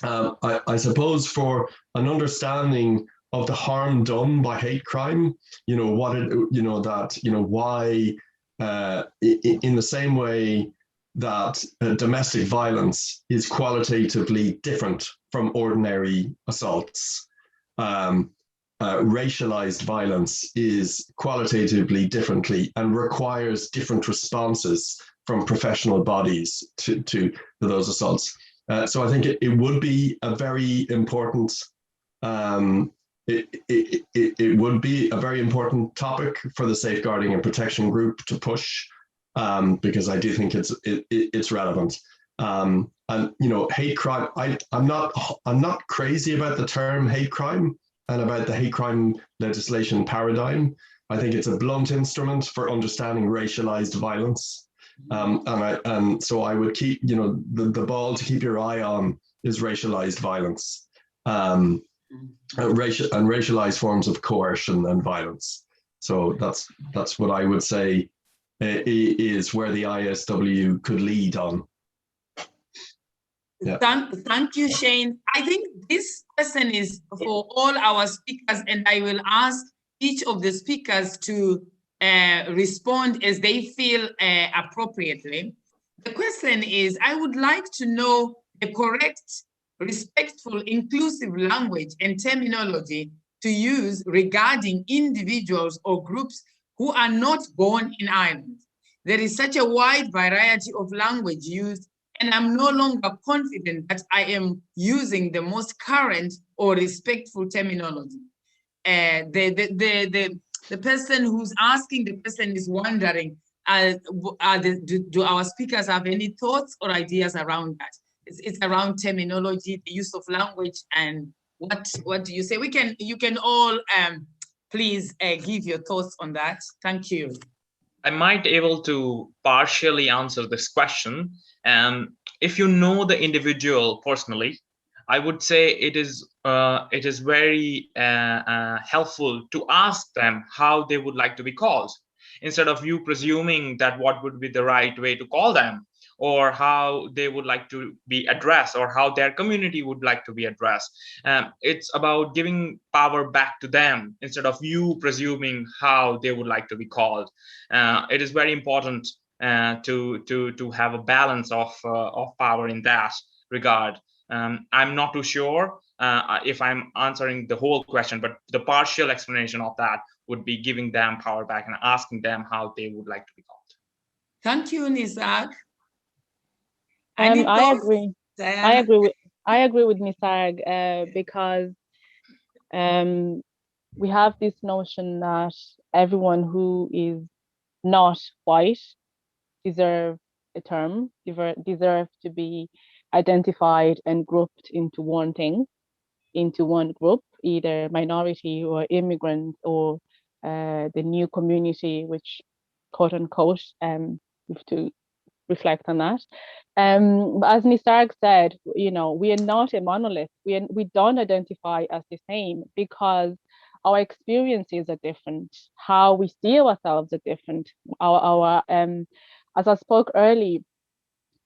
I suppose for an understanding of the harm done by hate crime, why, in the same way that domestic violence is qualitatively different from ordinary assaults. Racialized violence is qualitatively differently and requires different responses from professional bodies to those assaults. So I think it would be a very important it would be a very important topic for the Safeguarding and Protection Group to push, because I do think it's relevant. And hate crime. I'm not crazy about the term hate crime and about the hate crime legislation paradigm. I think it's a blunt instrument for understanding racialized violence. And so I would keep, the ball to keep your eye on is racialized violence, racialized forms of coercion and violence. So that's what I would say is where the ISW could lead on. Yeah. Thank you, Shane. I think this question is for all our speakers, and I will ask each of the speakers to respond as they feel appropriately. The question is, I would like to know the correct, respectful, inclusive language and terminology to use regarding individuals or groups who are not born in Ireland. There is such a wide variety of language used, and I'm no longer confident that I am using the most current or respectful terminology. The person who's asking the question is wondering, do our speakers have any thoughts or ideas around that? It's around terminology, the use of language, and what do you say? You can all please give your thoughts on that. Thank you. I might be able to partially answer this question. If you know the individual personally, I would say it is very helpful to ask them how they would like to be called, instead of you presuming that what would be the right way to call them, or how they would like to be addressed, or how their community would like to be addressed. It's about giving power back to them instead of you presuming how they would like to be called. It is very important to have a balance of power in that regard. I'm not too sure if I'm answering the whole question, but the partial explanation of that would be giving them power back and asking them how they would like to be called. Thank you, Nisarg. I agree. I agree with Nisarg because we have this notion that everyone who is not white deserve a term, deserve to be identified and grouped into one thing, into one group, either minority or immigrant or the new community, which quote unquote, we have to reflect on that. But as Nisarg said, we are not a monolith. We don't identify as the same because our experiences are different. How we see ourselves are different. Our as I spoke earlier,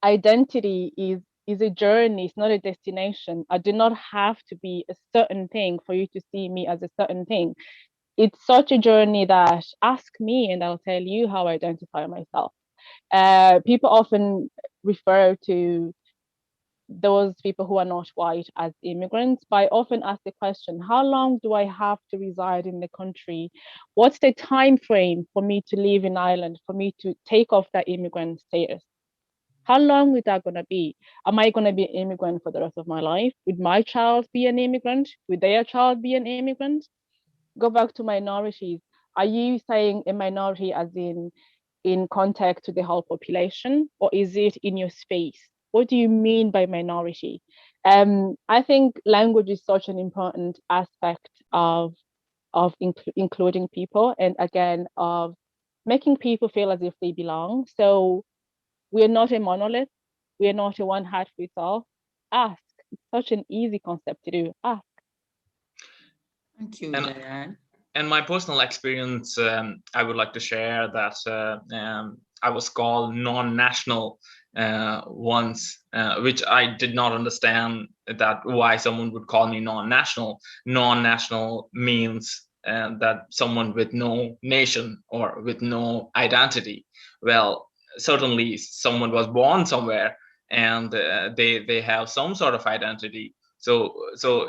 identity is a journey, it's not a destination. I do not have to be a certain thing for you to see me as a certain thing. It's such a journey that ask me and I'll tell you how I identify myself. People often refer to those people who are not white as immigrants, but I often ask the question, how long do I have to reside in the country? What's the time frame for me to live in Ireland, for me to take off that immigrant status? How long is that going to be? Am I going to be an immigrant for the rest of my life? Would my child be an immigrant? Would their child be an immigrant? Go back to minorities. Are you saying a minority as in contact to the whole population, or is it in your space? what do you mean by minority? I think language is such an important aspect of including people, and again, of making people feel as if they belong. So we're not a monolith. We're not a one hat fits all. Ask. It's such an easy concept to do. Ask. Thank you, And- Diane. And my personal experience, I would like to share that I was called non-national once, which I did not understand that why someone would call me non-national. Non-national means that someone with no nation or with no identity. Well, certainly someone was born somewhere and they have some sort of identity. So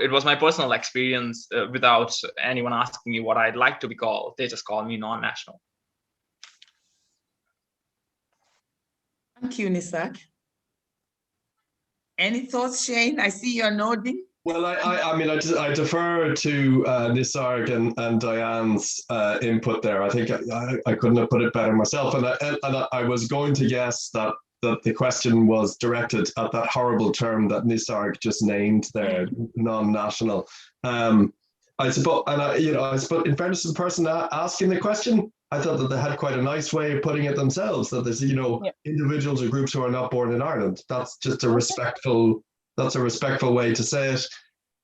it was my personal experience without anyone asking me what I'd like to be called. They just call me non-national. Thank you, Nisak. Any thoughts, Shane? I see you're nodding. Well, I mean, I defer to Nisarg and Diane's input there. I think I couldn't have put it better myself. And I was going to guess that the question was directed at that horrible term that Nisarg just named there, non-national. I suppose, and I suppose, in fairness to the person asking the question, I thought that they had quite a nice way of putting it themselves. That there's, individuals or groups who are not born in Ireland. That's just a respectful. That's a respectful way to say it.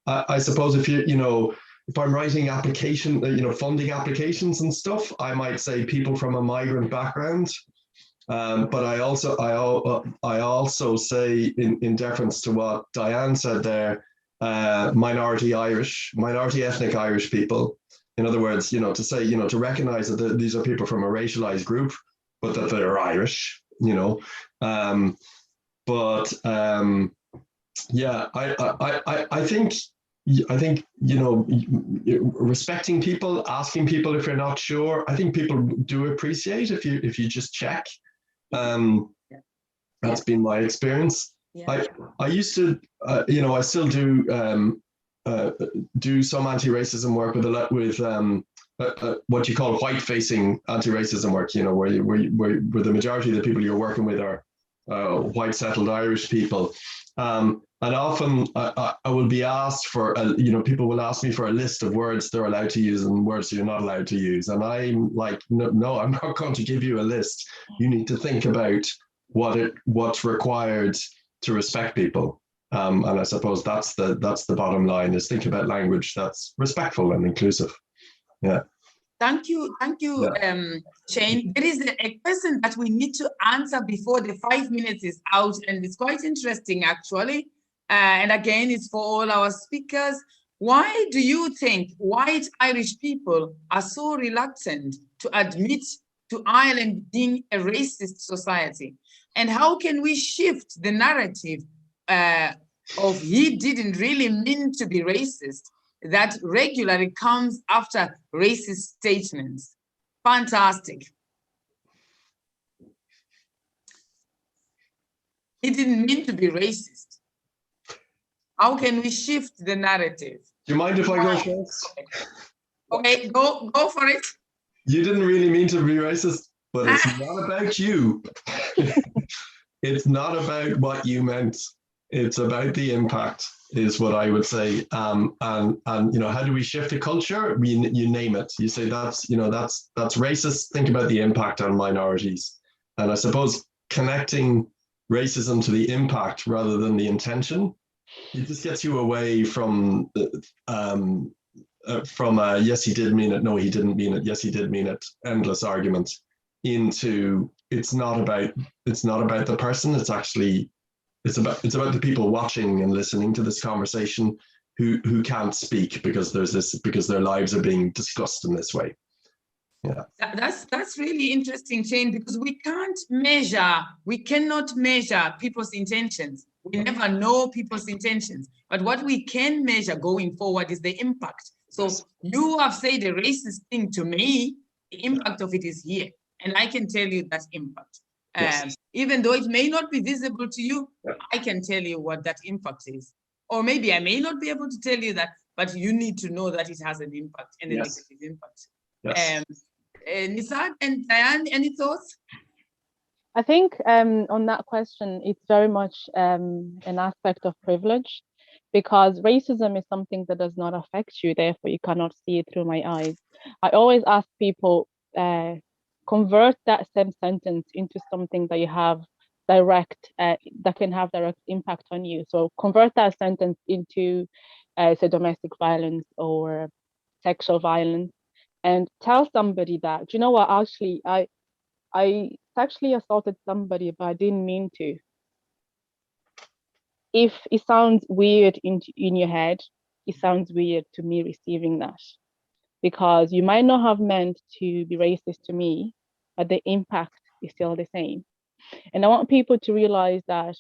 I suppose if if I'm writing funding applications and stuff, I might say people from a migrant background. But I also say, in deference to what Diane said there, minority ethnic Irish people. In other words, to say, to recognize that these are people from a racialized group, but that they're Irish, yeah, I think respecting people, asking people if you're not sure. I think people do appreciate if you just check. That's been my experience. Yeah. I used to, I still do some anti-racism work with what you call white-facing anti-racism work. Where the majority of the people you're working with are white settled Irish people. And often I will be asked for, people will ask me for a list of words they're allowed to use and words you're not allowed to use. And I'm like, no, I'm not going to give you a list. You need to think about what's required to respect people. And I suppose that's the bottom line, is think about language that's respectful and inclusive. Yeah. Thank you, yeah. Shane. There is a question that we need to answer before the 5 minutes is out, and it's quite interesting, actually. And again, it's for all our speakers. Why do you think white Irish people are so reluctant to admit to Ireland being a racist society? And how can we shift the narrative of he didn't really mean to be racist that regularly comes after racist statements? Fantastic. He didn't mean to be racist. How can we shift the narrative? Do you mind if I go first? Okay, go for it. You didn't really mean to be racist, but it's not about you. It's not about what you meant. It's about the impact, is what I would say. And how do we shift a culture? You name it. You say that's racist. Think about the impact on minorities. And I suppose connecting racism to the impact rather than the intention, it just gets you away from yes, he did mean it, no, he didn't mean it, yes, he did mean it, endless argument, into it's not about the person. It's about the people watching and listening to this conversation who can't speak because their lives are being discussed in this way. Yeah, that's really interesting, Shane, because we cannot measure people's intentions. We never know people's intentions, but what we can measure going forward is the impact. So you have said a racist thing to me, the impact of it is here, and I can tell you that impact. Yes. Even though it may not be visible to you, I can tell you what that impact is. Or maybe I may not be able to tell you that, but you need to know that it has an impact and a negative impact. Yes. Nisarg and Diane, any thoughts? I think on that question, it's very much an aspect of privilege, because racism is something that does not affect you, therefore you cannot see it through my eyes. I always ask people, convert that same sentence into something that you have direct, that can have direct impact on you. So convert that sentence into, say, domestic violence or sexual violence, and tell somebody that, do you know what, actually, I sexually assaulted somebody, but I didn't mean to. If it sounds weird in your head, it sounds weird to me receiving that, because you might not have meant to be racist to me, but the impact is still the same. And I want people to realize that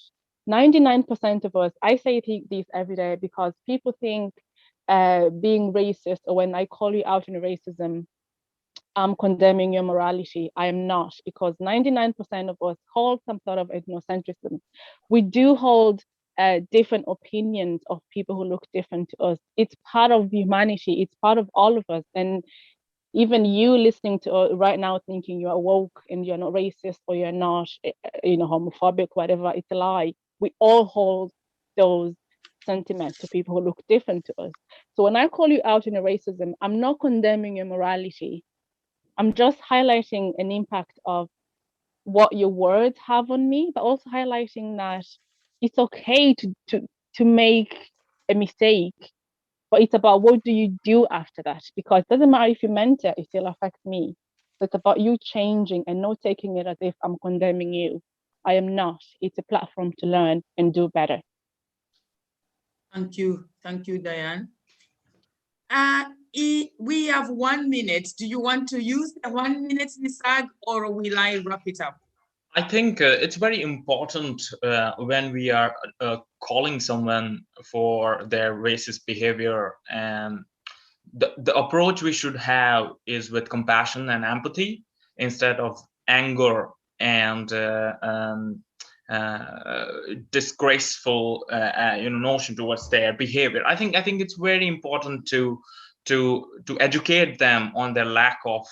99% of us, I say this every day, because people think being racist, or when I call you out on racism, I'm condemning your morality. I am not, because 99% of us hold some sort of ethnocentrism. We do hold different opinions of people who look different to us. It's part of humanity. It's part of all of us. And even you listening to right now thinking you're woke and you're not racist, or you're not, homophobic, whatever, it's a lie. We all hold those sentiments to people who look different to us. So when I call you out in a racism, I'm not condemning your morality. I'm just highlighting an impact of what your words have on me, but also highlighting that it's okay to make a mistake, but it's about what do you do after that, because it doesn't matter if you meant it still affects me. So it's about you changing and not taking it as if I'm condemning you. I am not. It's a platform to learn and do better. Thank you, Diane. We have 1 minute. Do you want to use the 1 minute, Nisag, or will I wrap it up? I think it's very important when we are calling someone for their racist behavior, and the approach we should have is with compassion and empathy instead of anger and disgraceful notion towards their behavior. I think it's very important to educate them on their lack of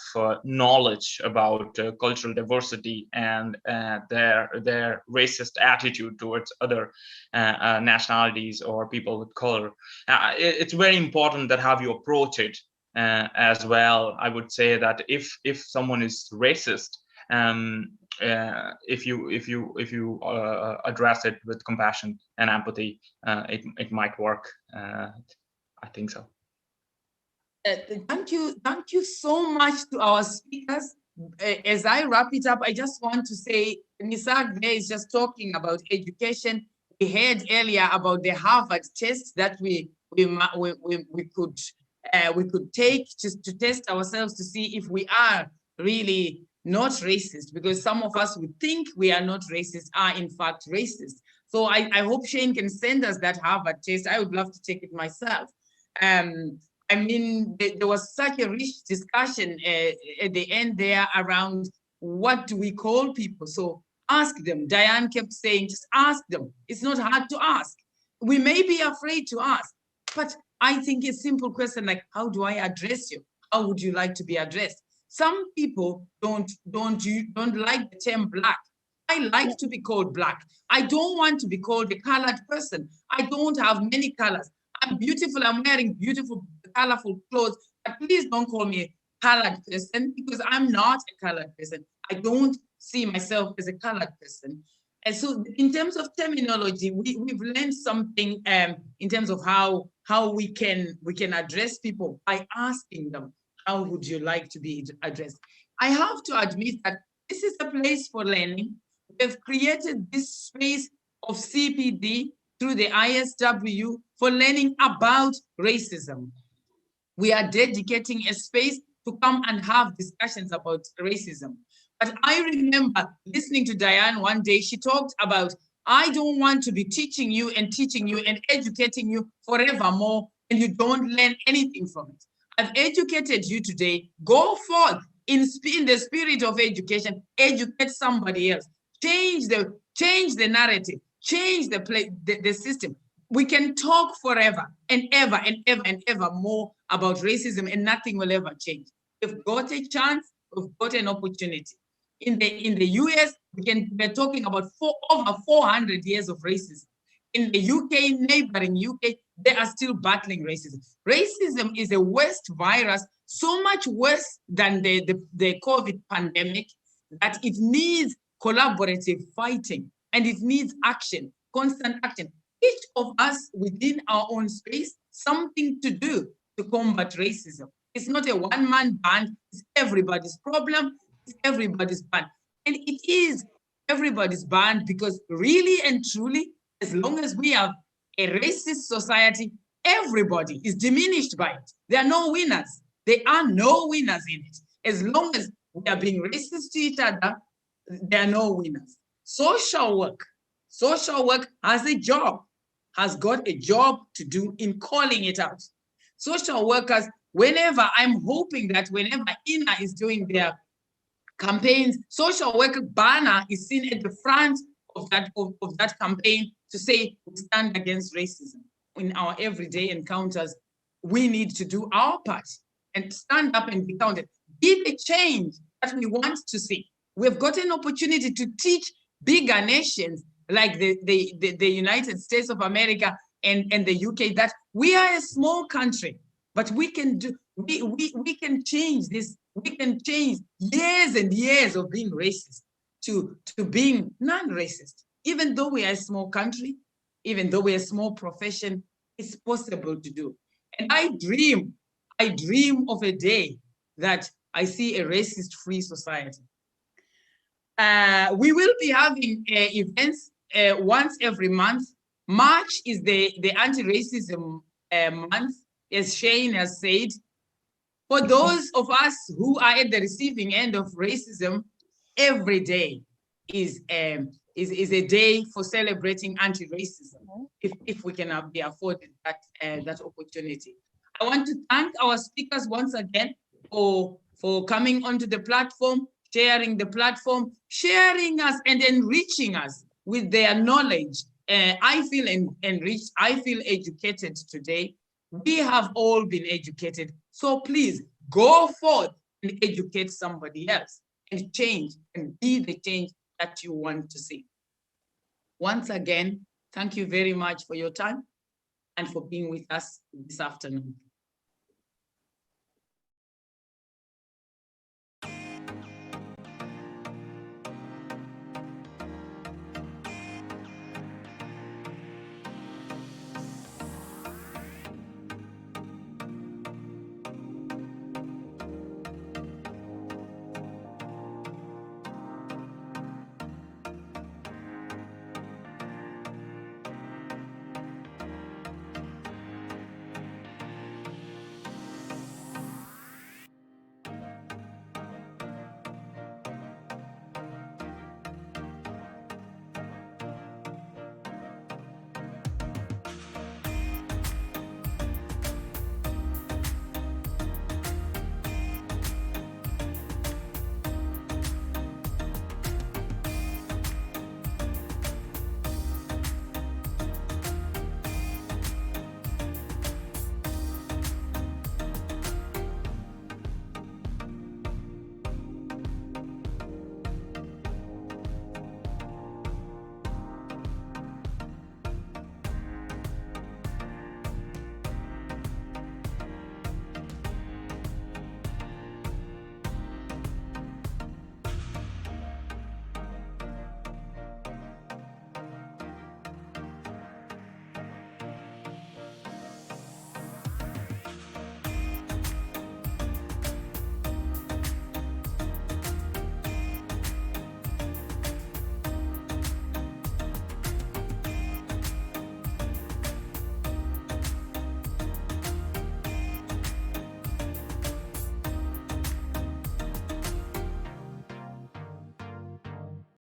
knowledge about cultural diversity and their racist attitude towards other nationalities or people with color. It's very important that how you approach it as well. I would say that if someone is racist, if you address it with compassion and empathy, it might work. I think so. Thank you so much to our speakers. As I wrap it up, I just want to say, Nisag there is just talking about education. We heard earlier about the Harvard test that we could take just to test ourselves to see if we are really not racist, because some of us would think we are not racist, are in fact racist. So I hope Shane can send us that Harvard test. I would love to take it myself. I mean, there was such a rich discussion at the end there around what do we call people. So ask them. Diane kept saying, just ask them. It's not hard to ask. We may be afraid to ask, but I think a simple question like, how do I address you? How would you like to be addressed? Some people don't like the term black. I like to be called black. I don't want to be called a colored person. I don't have many colors. I'm beautiful. I'm wearing beautiful, colorful clothes, but please don't call me a colored person, because I'm not a colored person. I don't see myself as a colored person. And so in terms of terminology, we've learned something in terms of how we can address people by asking them, how would you like to be addressed? I have to admit that this is a place for learning. We've created this space of CPD through the ISW for learning about racism. We are dedicating a space to come and have discussions about racism. But I remember listening to Diane one day, she talked about, I don't want to be teaching you and educating you forevermore, and you don't learn anything from it. I've educated you today. Go forth in the spirit of education, educate somebody else, change the narrative, change the system. We can talk forever and ever and ever and ever more about racism, and nothing will ever change. We've got a chance, we've got an opportunity. In the US, we're talking about over 400 years of racism. In the UK, neighboring UK, they are still battling racism. Racism is a worst virus, so much worse than the COVID pandemic, that it needs collaborative fighting and it needs action, constant action. Each of us within our own space, something to do to combat racism. It's not a one-man band, it's everybody's problem, it's everybody's band. And it is everybody's band because really and truly, as long as we have a racist society, everybody is diminished by it. There are no winners. There are no winners in it. As long as we are being racist to each other, there are no winners. Social work has a job, has got a job to do in calling it out. Social workers, whenever, I'm hoping that whenever INA is doing their campaigns, social worker banner is seen at the front of that campaign to say we stand against racism. In our everyday encounters, we need to do our part and stand up and be counted. Be the change that we want to see. We've got an opportunity to teach bigger nations like the United States of America and the UK that we are a small country, but we can change this. We can change years and years of being racist to being non-racist. Even though we are a small country, even though we're a small profession, it's possible to do. And I dream of a day that I see a racist-free society. We will be having events once every month. March is the anti-racism month, as Shane has said. For those of us who are at the receiving end of racism, every day is a day for celebrating anti-racism, if we can be afforded that opportunity. I want to thank our speakers once again for coming onto the platform, sharing the platform, sharing us and enriching us with their knowledge. I feel enriched, I feel educated today. We have all been educated. So please go forth and educate somebody else and change and be the change that you want to see. Once again, thank you very much for your time and for being with us this afternoon.